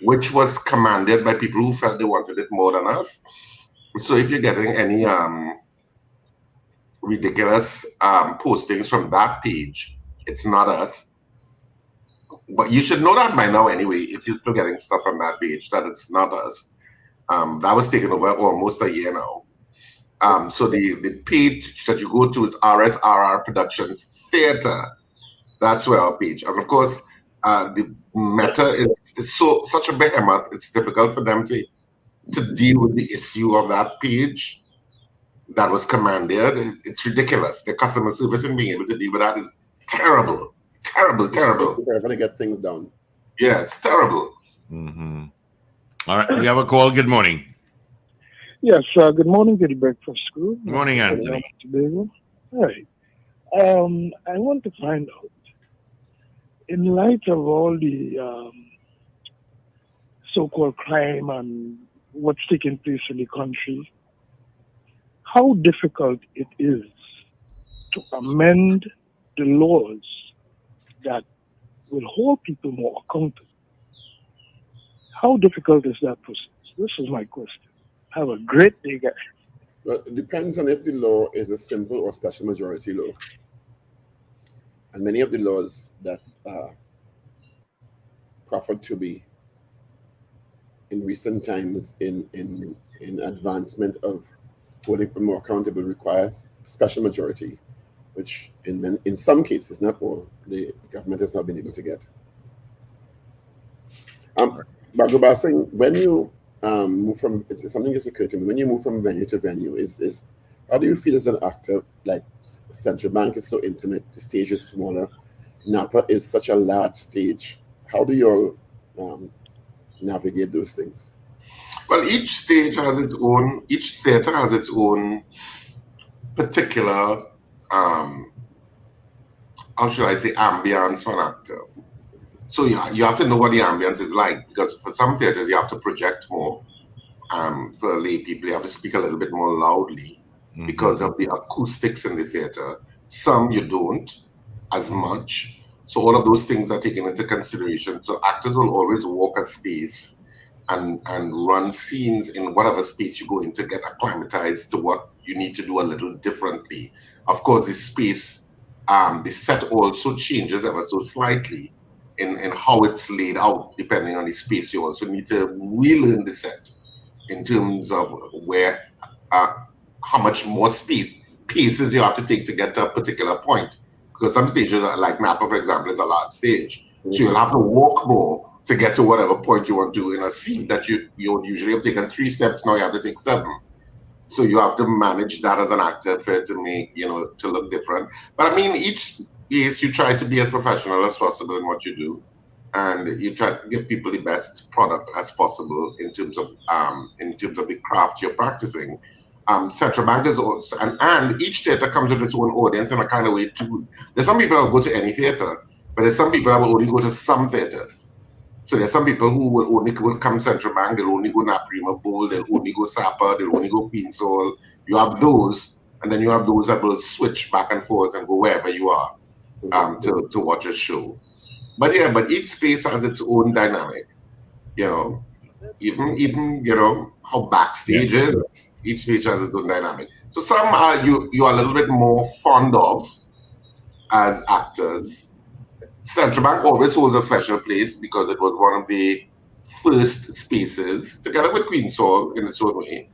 which was commanded by people who felt they wanted it more than us. So if you're getting any ridiculous postings from that page, it's not us. But you should know that by now anyway, if you're still getting stuff from that page, that it's not us. That was taken over almost a year now. So the page that you go to is RSRR Productions Theatre. That's where our page. And of course, the Meta is such a behemoth, it's difficult for them to deal with the issue of that page that was commanded. It's ridiculous. The customer service and being able to deal with that is terrible. Terrible. They're going to get things done. Yeah, it's terrible. Mm-hmm. All right, we have a call. Good morning. Yes, good morning to the breakfast crew. Good morning, Anthony. Hi. I want to find out, in light of all the so-called crime and what's taking place in the country, how difficult it is to amend the laws that will hold people more accountable. How difficult is that process? This is my question. Have a great day, guys. Well, it depends on if the law is a simple or special majority law. And many of the laws that are proffered to be in recent times in advancement of holding people more accountable requires special majority, which in some cases, not all, the government has not been able to get. Ragoobarsingh, when you move from, it's something just occurred to me, when you move from venue to venue, is how do you feel as an actor? Like Central Bank is so intimate, the stage is smaller, Napa is such a large stage. How do you navigate those things? Well, each stage has its own, each theater has its own particular, how should I say, ambience for an actor. So you have to know what the ambience is like, because for some theaters you have to project more. For lay people, you have to speak a little bit more loudly because of the acoustics in the theater. Some you don't as much. So all of those things are taken into consideration. So actors will always walk a space and run scenes in whatever space you go in to get acclimatized to what you need to do a little differently. Of course, the space, the set also changes ever so slightly in how it's laid out, depending on the space. You also need to relearn the set in terms of where, how much more pieces you have to take to get to a particular point. Because some stages, like Napa, for example, is a large stage. So you'll have to walk more to get to whatever point you want to in a scene that you usually have taken 3 steps, now you have to take 7. So you have to manage that as an actor for it to make, to look different. But I mean, each piece you try to be as professional as possible in what you do. And you try to give people the best product as possible in terms of the craft you're practicing. Central Bank is also, and each theater comes with its own audience in a kind of way too. There's some people that will go to any theater, but there's some people that will only go to some theaters. So there's some people who will come Central Bank, they'll only go Naprima Bowl, they'll only go Sapa, they'll only go Queen's Hall. You have those, and then you have those that will switch back and forth and go wherever you are to watch a show. But yeah, but each space has its own dynamic, even how backstage is, each space has its own dynamic. So some are you're a little bit more fond of as actors. Central Bank always holds a special place because it was one of the first spaces, together with Queen's Hall in its own way.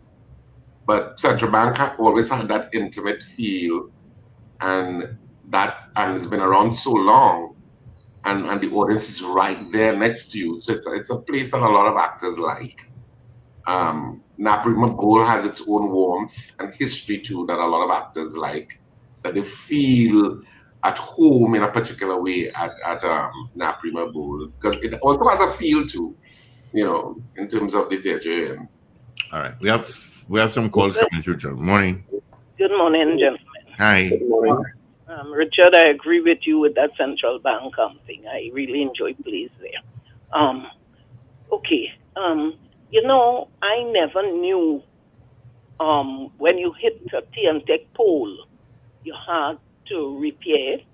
But Central Bank always had that intimate feel, and it's been around so long. And the audience is right there next to you. So it's a place that a lot of actors like. Naprima Bowl has its own warmth and history too that a lot of actors like, that they feel at home in a particular way at Naprima Bowl, because it also has a feel too, in terms of the theatre. All right, we have some calls coming through. Good morning. Good morning, gentlemen. Hi. Good morning. Richard, I agree with you with that Central Bank thing. I really enjoy plays there. Okay. I never knew when you hit a TMTech pole, you had to repair it.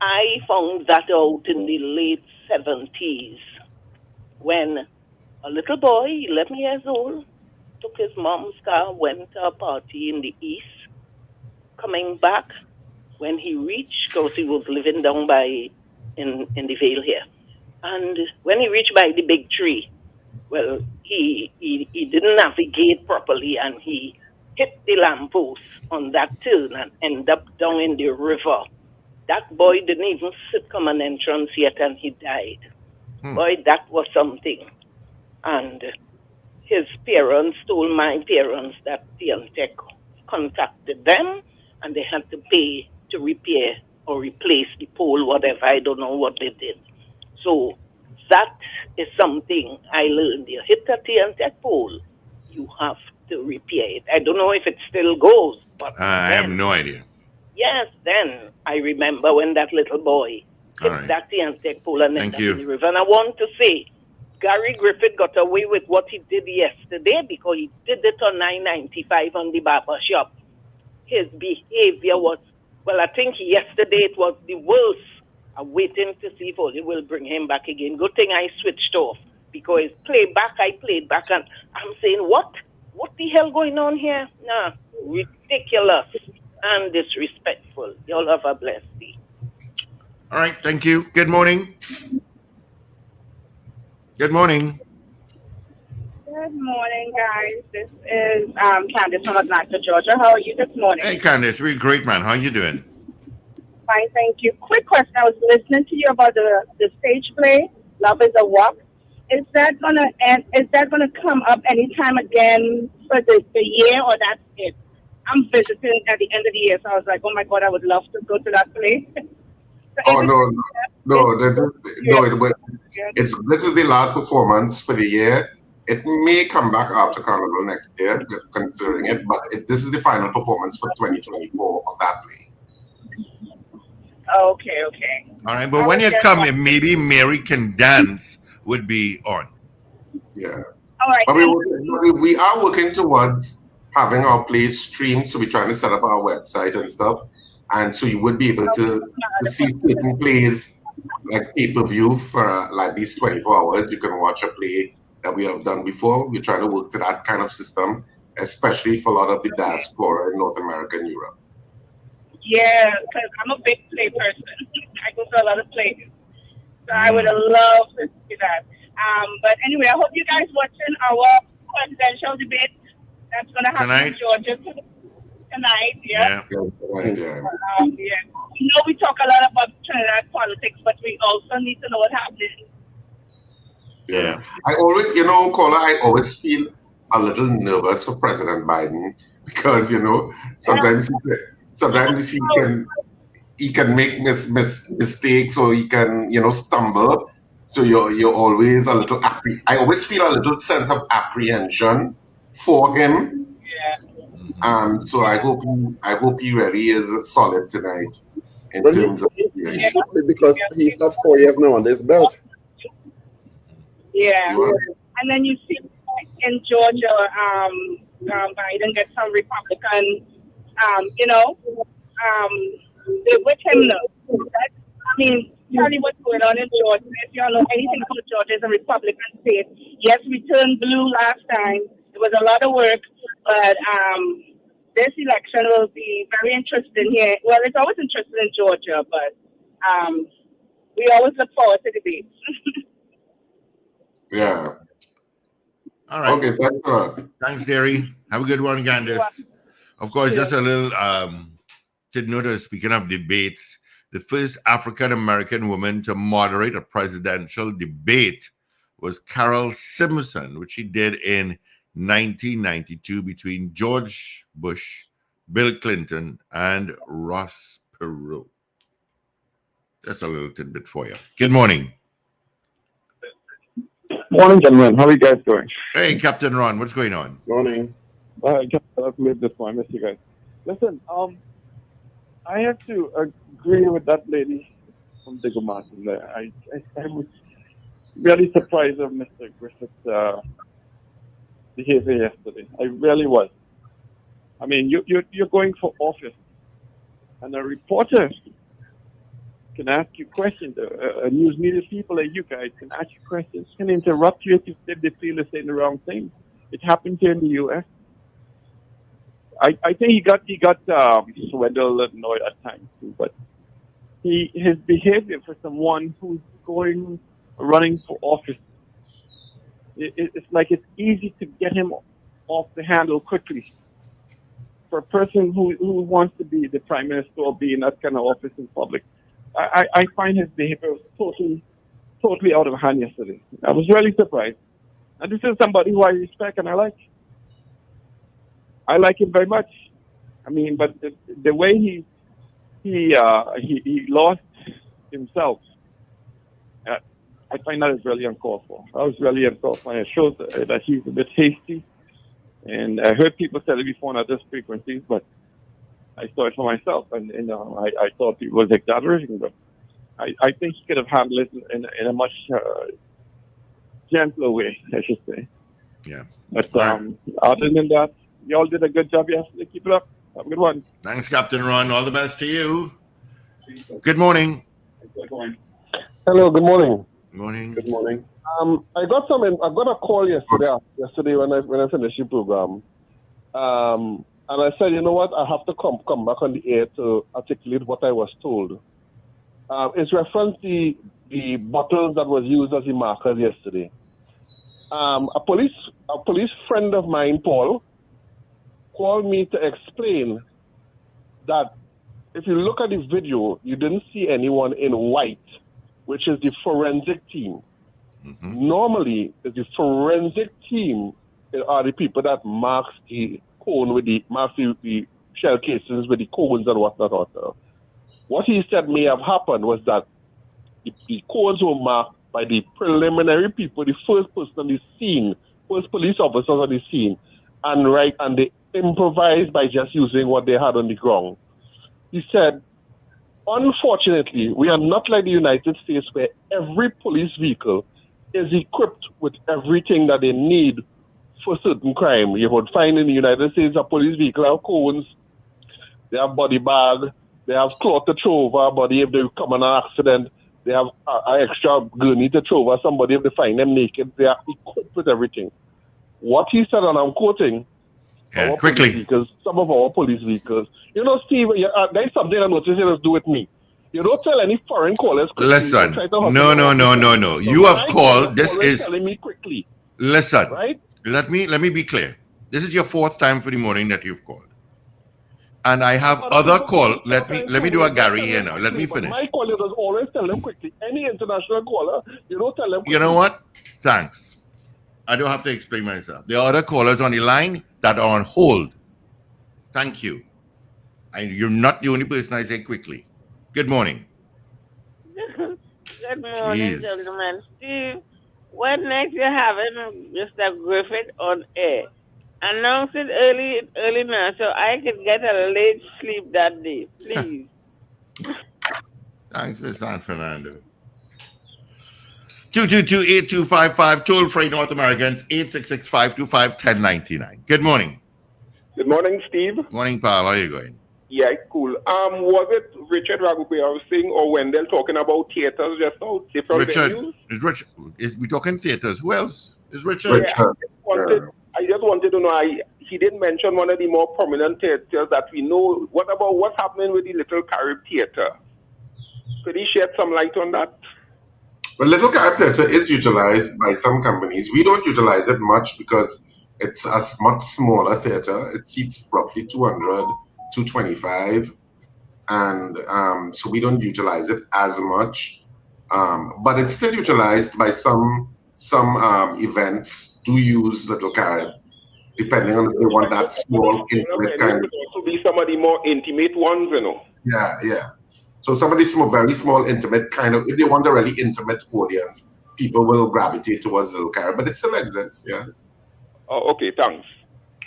I found that out in the late 70s when a little boy, 11 years old, took his mom's car, went to a party in the east. Coming back, when he reached, because he was living down by in the Vale here, and when he reached by the big tree, well, he didn't navigate properly, and he hit the lamppost on that turn and ended up down in the river. That boy didn't even sit come an entrance yet, and he died. Boy, that was something. And his parents told my parents that TNTech contacted them, and they had to pay to repair or replace the pole, whatever. I don't know what they did. So that is something I learned. You hit a TNTech pole, you have to repair it. I don't know if it still goes, but I have no idea. yes, then I remember when that little boy hit that TNTech pole and ended up in the river. And I want to say, Gary Griffith got away with what he did yesterday because he did it on 995 on the barber shop. His behavior was, well, I think yesterday it was the worst. I'm waiting to see if Oli will bring him back again. Good thing I switched off because I played back and I'm saying, what? What the hell going on here? Nah, ridiculous and disrespectful. Y'all have a blessed day. All right, thank you. Good morning. Good morning. Good morning, guys. This is Candice from Atlanta, Georgia. How are you this morning? Hey, Candice, we're great, man. How you doing? Fine, thank you. Quick question. I was listening to you about the stage play, Love is a Walk. Is that gonna end? Is that gonna come up anytime again for the year, or that's it? I'm visiting at the end of the year, so I was like, oh my God, I would love to go to that play. This is the last performance for the year. It may come back after Carnival next year, considering it, but this is the final performance for 2024 of that play. Okay. All right, but when you come, if maybe Mary Can Dance would be on. Yeah. All right. But we are working towards having our play streamed, so we're trying to set up our website and stuff. And so you would be able to see certain plays like pay-per-view for like these 24 hours. You can watch a play that we have done before. We're trying to work to that kind of system, especially for a lot of the diaspora in North America and Europe. Yeah, because I'm a big play person. I go to a lot of plays. So I would have loved to see that. But anyway, I hope you guys watching our presidential debate that's going to happen in Georgia tonight. Yeah. You know, we talk a lot about Trinidad politics, but we also need to know what's happening. Yeah. I always, Caller, I always feel a little nervous for President Biden because, sometimes he can make mistakes or he can, stumble. So you're always a little I always feel a little sense of apprehension for him. Yeah. So I hope he really is solid tonight in terms of because he's got 4 years now on this belt. Yeah. And then you see in Georgia, Biden gets some Republican, they're with him now. Tell me what's going on in Georgia. If y'all know anything about Georgia, it's a Republican state. Yes, we turned blue last time. It was a lot of work, but this election will be very interesting here. Well, it's always interesting in Georgia, but we always look forward to debates. Yeah. All right. Okay, thanks. Thanks, Derry. Have a good one, Candice. Of course, just a little to notice, speaking of debates, the first African-American woman to moderate a presidential debate was Carol Simpson, which she did in 1992 between George Bush, Bill Clinton, and Ross Perot. Just a little tidbit for you. Good morning. Morning, gentlemen. How are you guys doing? Hey, Captain Ron. What's going on? Morning. I've made this one. I miss you guys. Listen, I have to agree with that lady from Digger Martin there. I was really surprised of Mr. Griffith's behavior yesterday. I really was. I mean, you're going for office, and a reporter can ask you questions. A news media people like you guys can ask you questions, can interrupt you if they feel they're saying the wrong thing. It happened here in the U.S. I think he got Wendell annoyed at times too, but his behavior for someone who's running for office, it's like it's easy to get him off the handle quickly. For a person who wants to be the prime minister or be in that kind of office in public, I find his behavior was totally out of hand yesterday. I was really surprised. And this is somebody who I respect and I like. I like him very much. I mean, but the way he lost himself, I find that is really uncalled for. That was really uncalled for. It shows that he's a bit hasty. And I heard people say it before on other frequencies, but I saw it for myself, and I thought he was exaggerating. But I think he could have handled it in a much gentler way, I should say. Yeah. But other than that, y'all did a good job yesterday. Keep it up. Have a good one. Thanks, Captain Ron. All the best to you. Good morning. Hello. Good morning. Good morning. Good morning. I got a call yesterday when I finished the program, and I said, you know what, I have to come back on the air to articulate what I was told. It's reference the bottles that was used as the markers yesterday. A police friend of mine, Paul, called me to explain that if you look at the video, you didn't see anyone in white, which is the forensic team. Mm-hmm. Normally, the forensic team are the people that marks the cone with the shell casings with the cones and whatnot. What he said may have happened was that the cones were marked by the preliminary people, the first person on the scene, first police officers on the scene, and they improvised by just using what they had on the ground. He said, unfortunately, we are not like the United States where every police vehicle is equipped with everything that they need for certain crime. You would find in the United States a police vehicle have cones, they have body bag, they have cloth to throw over a body if they come in an accident, they have an extra gurney to throw over somebody if they find them naked. They are equipped with everything. What he said, and I'm quoting, quickly. Some of our police vehicles. You know, Steve, there's something I noticed you do with me. You don't tell any foreign callers quickly. Listen, no. You have called. This is telling me quickly. Listen, right? Let me be clear. This is your fourth time for the morning that you've called, and I have other call. Let me do a Gary here now. Let me finish. My caller does always tell them quickly. Any international caller, you don't tell them quickly. You know what? Thanks. I don't have to explain myself. There are other callers on the line that are on hold. Thank you. And you're not the only person I say quickly. Good morning. Good morning, gentlemen. Steve, when next you're having Mr. Griffith on air? Announce it early now so I can get a late sleep that day, please. Thanks, Mr. San Fernando. 222-8255, toll free North Americans, 866-525-1099. Good morning. Good morning, Steve. Morning, pal. How are you going? Yeah, cool. Was it Richard Ragoobarsingh or Wendell talking about theaters just now? Different venues? Is we talking theaters? Who else? Is Richard? Yeah, I just wanted to know, he didn't mention one of the more prominent theaters that we know. What about what's happening with the Little Carib Theater? Could he shed some light on that? Well, Little Carib Theater is utilized by some companies. We don't utilize it much because it's a much smaller theater. It seats roughly 200, 225. And so we don't utilize it as much. But it's still utilized by some events do use Little Carib, depending on if they want that small, intimate kind of. It could also be some of the more intimate ones, you know. Yeah. So some of these very small, intimate kind of, if they want a really intimate audience, people will gravitate towards Little Carib, but it still exists, yes. Oh, okay, thanks.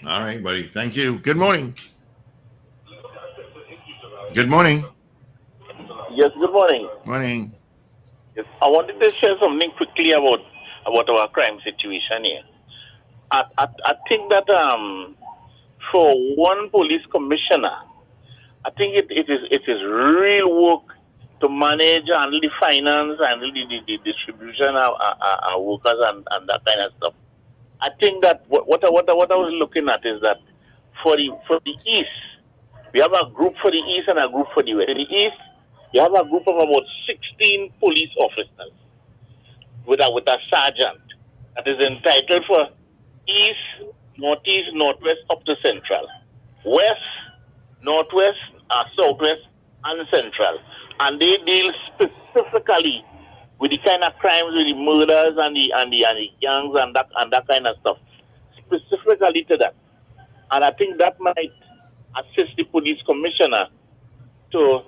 All right, buddy. Thank you. Good morning. Good morning. Yes, good morning. Morning. Yes, I wanted to share something quickly about our crime situation here. I think that for one police commissioner, I think it is real work to manage and the finance and the distribution of workers and that kind of stuff. I think that what I was looking at is that for the East, we have a group for the East and a group for the West. In the East, you have a group of about 16 police officers with a sergeant that is entitled for East, Northeast, Northwest, up to Central, West, Northwest, Southwest, and Central, and they deal specifically with the kind of crimes, with the murders and the gangs and that kind of stuff, specifically to that. And I think that might assist the police commissioner to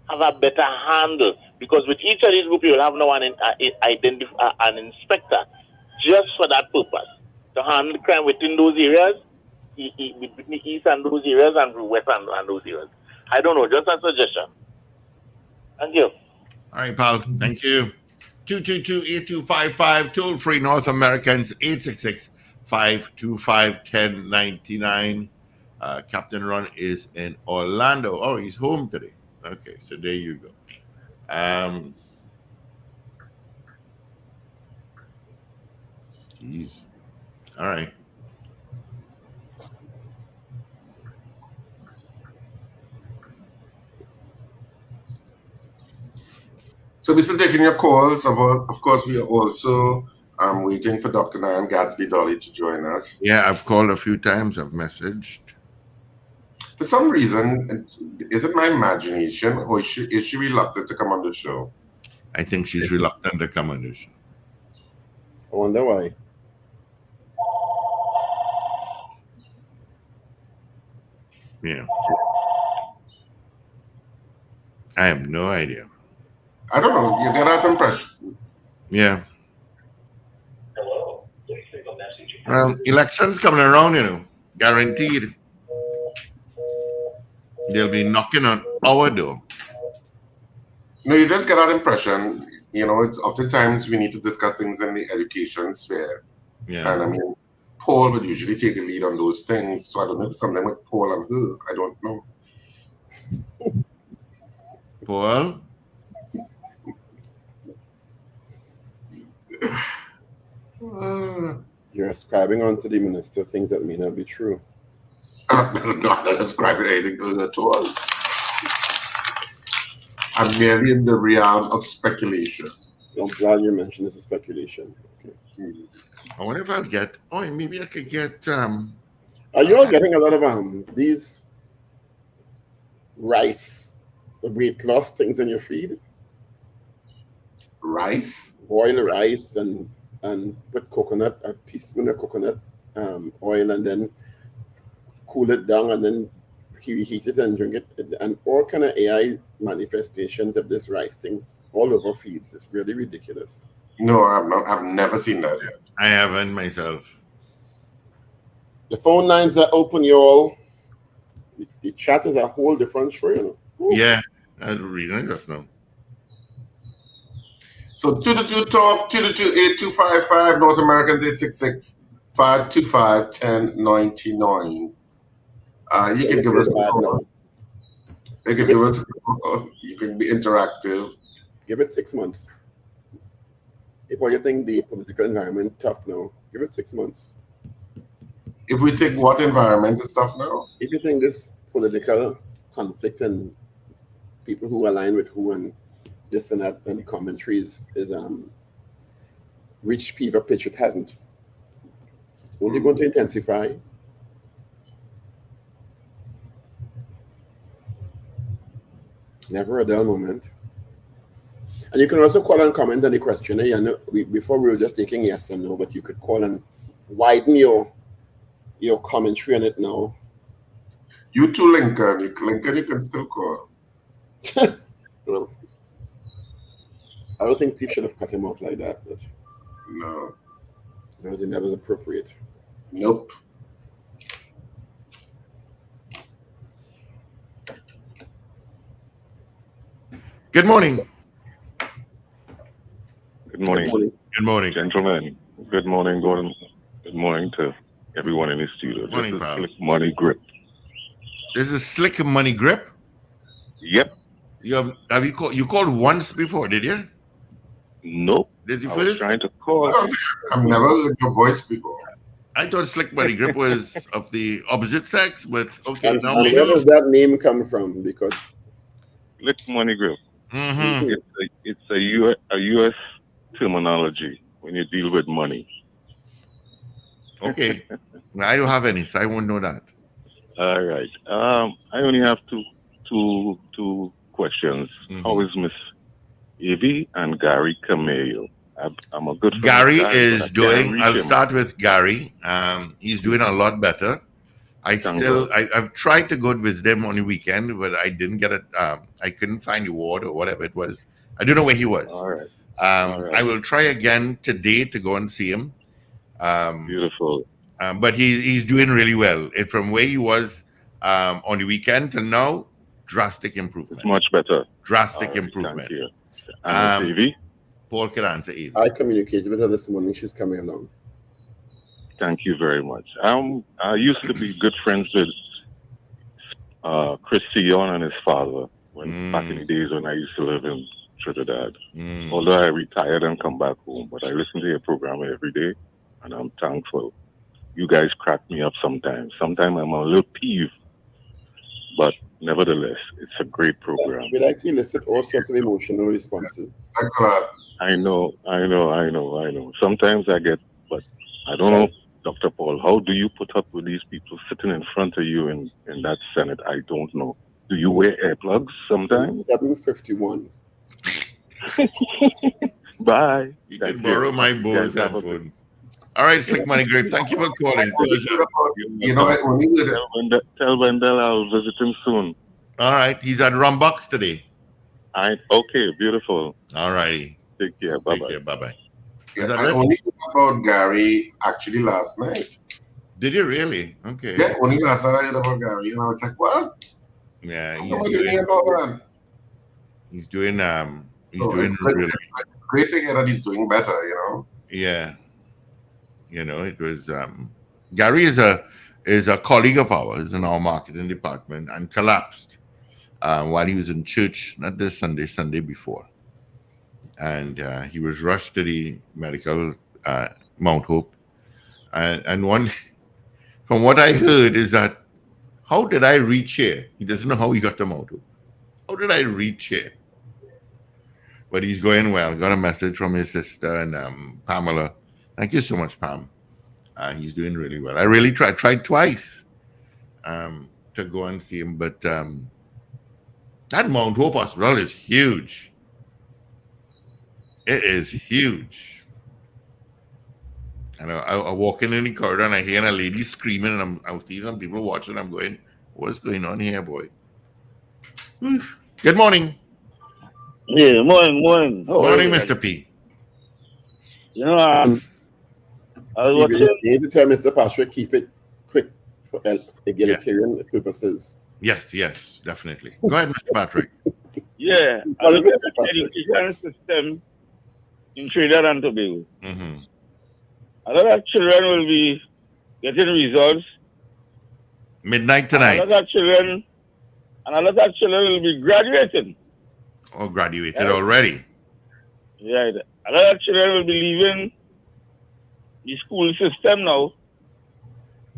have a better handle, because with each of these groups you will have now an inspector just for that purpose, to handle crime within those areas, between the East and those areas and the West and those areas. I don't know, just a suggestion. Thank you. All right, pal. Thank you. 222-8255, toll free North Americans, 866-525-1099. Captain Ron is in Orlando. Oh, he's home today. Okay, so there you go. Jeez. All right. So we're still taking your calls. Of course, we are also waiting for Dr. Nan Gadsby-Dolly to join us. Yeah, I've called a few times. I've messaged. For some reason, is it my imagination, or is she reluctant to come on the show? I think she's reluctant to come on the show. I wonder why. Yeah. I have no idea. I don't know. You get that impression. Yeah. Elections coming around, guaranteed. They'll be knocking on our door. No, you just get that impression. It's oftentimes we need to discuss things in the education sphere. Yeah. And I mean, Paul would usually take the lead on those things. So I don't know if it's something with Paul and her. I don't know. Paul? You're ascribing onto the minister things that may not be true. I'm not ascribing anything to it at all. I'm merely in the realm of speculation. I'm glad you mentioned this is speculation. Okay. I wonder if I'll get. Oh, maybe I could get. Are you all getting a lot of these rice, weight loss things in your feed? Rice? Boil rice and put a teaspoon of coconut oil, and then cool it down, and then heat it and drink it, and all kind of AI manifestations of this rice thing all over feeds. It's really ridiculous. No, I've never seen that yet. I haven't myself. The phone lines are open, y'all. The chat is a whole different show, Yeah, I was reading it just now. So 222-TALK, 222-8255, North Americans 866-525-1099. You can give us a call. You can give us a call. You can be interactive. Give it 6 months. If you think the political environment tough now, give it 6 months. If we take what environment is tough now? If you think this political conflict and people who align with who and this and that and the commentaries is reached fever pitch, it hasn't. It's only going to intensify. Never a dull moment. And you can also call and comment on the questionnaire. Before we were just taking yes and no, but you could call and widen your commentary on it now. You too, Lincoln. Lincoln, you can still call. Well, I don't think Steve should have cut him off like that, but no, I don't think that was appropriate. Nope. Good morning. Good morning. Good morning. Gentlemen. Good morning, Gordon. Good morning to everyone in the studio. Morning, this is pal. Slick Money Grip. This is Slick Money Grip? Yep. You called once before, did you? Nope. Did you I was first? trying to call. I've never heard your voice before. I thought Slick Money Grip was of the opposite sex, but okay, And, now and we where know. does that name come from? Because Lick money grip. Mhm. It's a US terminology when you deal with money. Okay. I don't have any, so I won't know that. All right. I only have two questions. How is Miss Evie and Gary Cameo? I'm a good friend Gary of Gary, is but I can't doing. reach I'll him. start with Gary. He's doing a lot better. Thank God. I've tried to go visit him on the weekend, but I didn't get it. I couldn't find the ward or whatever it was. I don't know where he was. All right. I will try again today to go and see him. Beautiful. But he's doing really well. And from where he was on the weekend till now, drastic improvement. It's much better. Drastic All right, improvement. thank you. And Miss Evie? Paul can answer Evie. I communicated with her this morning. She's coming along. Thank you very much. I used to be good friends with Chris Sion and his father back in the days when I used to live in Trinidad. Although I retired and come back home, but I listen to your program every day, and I'm thankful. You guys crack me up sometimes. Sometimes I'm a little peeved, but nevertheless, it's a great program. We like to elicit all sorts of emotional responses. I know. Sometimes I get, but I don't know, Dr. Paul, how do you put up with these people sitting in front of you in that Senate? I don't know. Do you wear earplugs sometimes? 7:51. Bye. You can borrow my Bose headphones. All right, Slick Money Grip. Thank you for calling. You know, tell Wendell I'll visit him soon. All right, he's at Rumbox today. Okay, beautiful. All righty. Take care. Bye-bye. Take care. Bye-bye. Yeah, I only knew about Gary actually last night. Did you really? Okay. Yeah, only last night I heard about Gary, and I was like, what? Yeah, He's doing he's doing it's really great to hear that he's doing better, you know. Yeah. You know, it was Gary is a colleague of ours in our marketing department and collapsed while he was in church, not this Sunday, Sunday before. And he was rushed to the medical Mount Hope. And one, from what I heard, is that, how did I reach here? He doesn't know how he got to Mount Hope. How did I reach here? But he's going well. Got a message from his sister and Pamela. Thank you so much, Pam. He's doing really well. I really tried twice to go and see him, but that Mount Hope Hospital is huge. It is huge. And I walk in the corridor and I hear a lady screaming, and I see some people watching. I'm going, what's going on here, boy? Oof. Good morning. Yeah, morning. Morning, Mr. P. You know, I was Steve, watching. you need to tell Mr. Patrick, keep it quick for egalitarian purposes. Yes, definitely. Go ahead, Mr. Patrick. Yeah, I look at the education system in Trinidad and Tobago. Mm-hmm. A lot of children will be getting results midnight tonight. A lot of children will be graduating. Or graduated already. Yeah, a lot of children will be leaving the school system now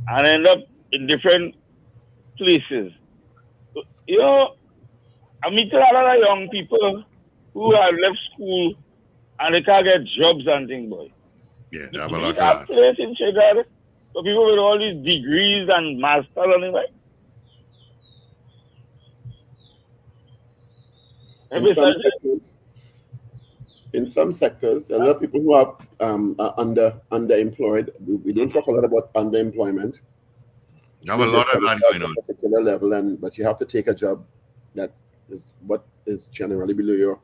and end up in different places. You know, I'm meeting a lot of young people who have left school and they can't get jobs and things, boy. Yeah, they have a lot of that that. place in Trinidad for people with all these degrees and masters and things, right? In some sectors, a lot of people who are underemployed. We don't talk a lot about underemployment. You have a lot of that going on. Particular level, but you have to take a job that is what is generally below your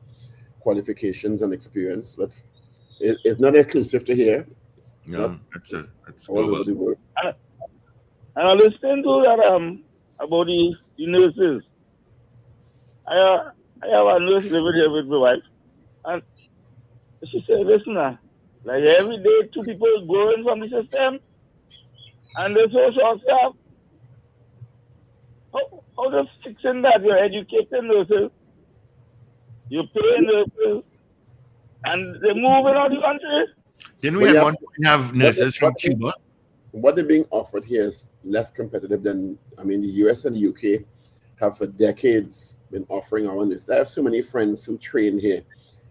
qualifications and experience. But it's not exclusive to here. It's all over the world. And I listened to that about the nurses. I have a nurse living here with my wife, and she said, listen, like every day 2 people go in from the system, and they're so short staff. How does fixing that? You're educating nurses, you're paying nurses, and they're moving out of the country. Didn't we at one point have nurses from Cuba? what they're being offered here is less competitive than, I mean, the US and the UK have for decades been offering our nurses. I have so many friends who train here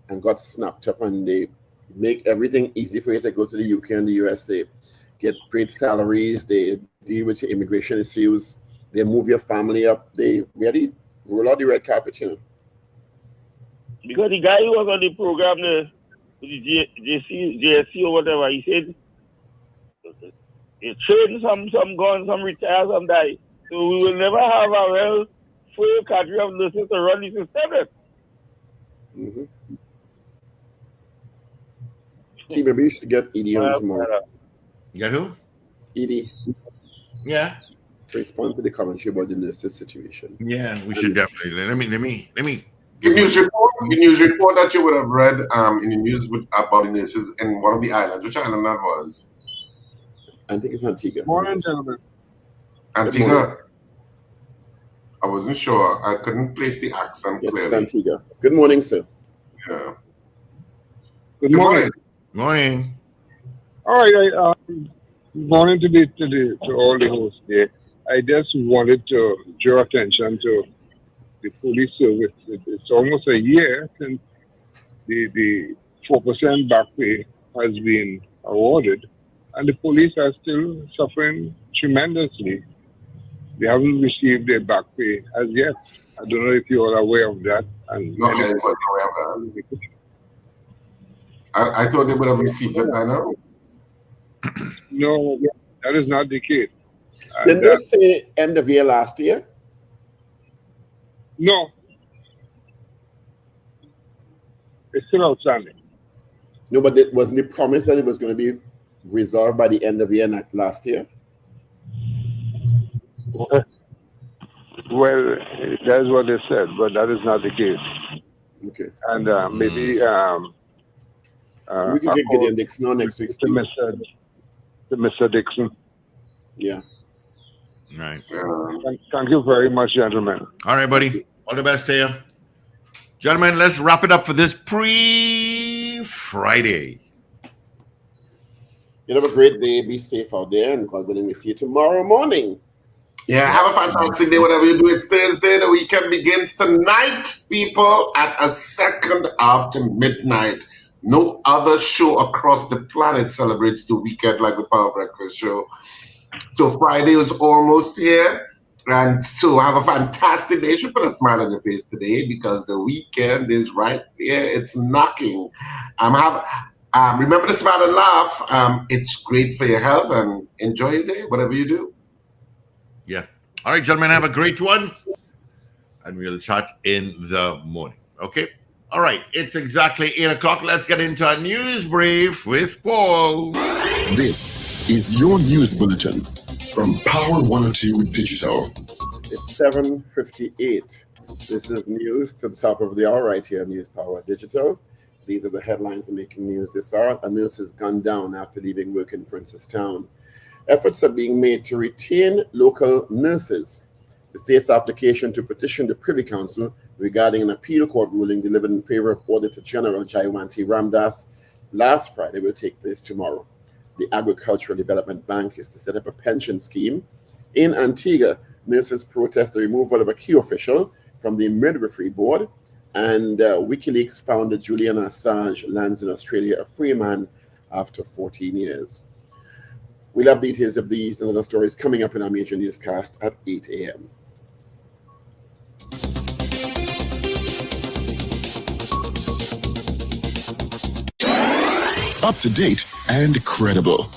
and got snapped up, and they make everything easy for you to go to the UK and the USA, get great salaries, they deal with your immigration issues, they move your family up, they really roll out the red carpet, you know. Because the guy who was on the program, the JSC or whatever, he said, he trained some gone, some retire, some die. So we will never have a well full cadre of nurses to run the system. Mm-hmm. See, maybe you should get Edie on tomorrow. Get who? Edie. Yeah. To respond to the commentary about the nurses situation. Yeah, we should definitely. Let me. The news report that you would have read in the news about the nurses in one of the islands. Which island that was? I think it's Antigua. Morning, gentlemen. Antigua. I wasn't sure. I couldn't place the accent clearly. Antigua. Good morning, sir. Yeah. Good morning. Morning. All right. Morning to all the hosts there. I just wanted to draw attention to the police service. It's almost a year since the 4% back pay has been awarded, and the police are still suffering tremendously. They haven't received their back pay as yet. I don't know if you are aware of that. And No, I wasn't aware of that. I thought they would have received it by now. No, that is not the case. Didn't they say end of year last year? No. It's still outstanding. No, but it wasn't the promise that it was going to be resolved by the end of the year last year? Well, that's what they said, but that is not the case. Okay. And maybe we can get Gideon Dixon on next week. To Mr. Dixon. Yeah. Right. Thank you very much, gentlemen. All right, buddy. All the best to you. Gentlemen, let's wrap it up for this pre-Friday. You have a great day. Be safe out there, and God willing, we see you tomorrow morning. Yeah, have a fantastic day, whatever you do. It's Thursday. The weekend begins tonight, people, at a second after midnight. No other show across the planet celebrates the weekend like the Power Breakfast Show. So Friday is almost here. And so have a fantastic day. You should put a smile on your face today because the weekend is right there. It's knocking. Remember to smile and laugh. It's great for your health, and enjoy your day, whatever you do. Yeah. All right, gentlemen, have a great one. And we'll chat in the morning. Okay? All right. It's exactly 8 o'clock. Let's get into a news brief with Paul. This is your news bulletin from Power 102 Digital. It's 7:58. This is news to the top of the hour right here on News Power Digital. These are the headlines making news this hour. A nurse is gunned down after leaving work in Princestown. Efforts are being made to retain local nurses. The state's application to petition the Privy Council regarding an appeal court ruling delivered in favor of Auditor General Jaiwanti Ramdas last Friday will take place tomorrow. The Agricultural Development Bank is to set up a pension scheme. In Antigua, nurses protest the removal of a key official from the Midwifery Board, and WikiLeaks founder Julian Assange lands in Australia a free man after 14 years. We'll have details of these and other stories coming up in our major newscast at 8 a.m. Up to date and credible.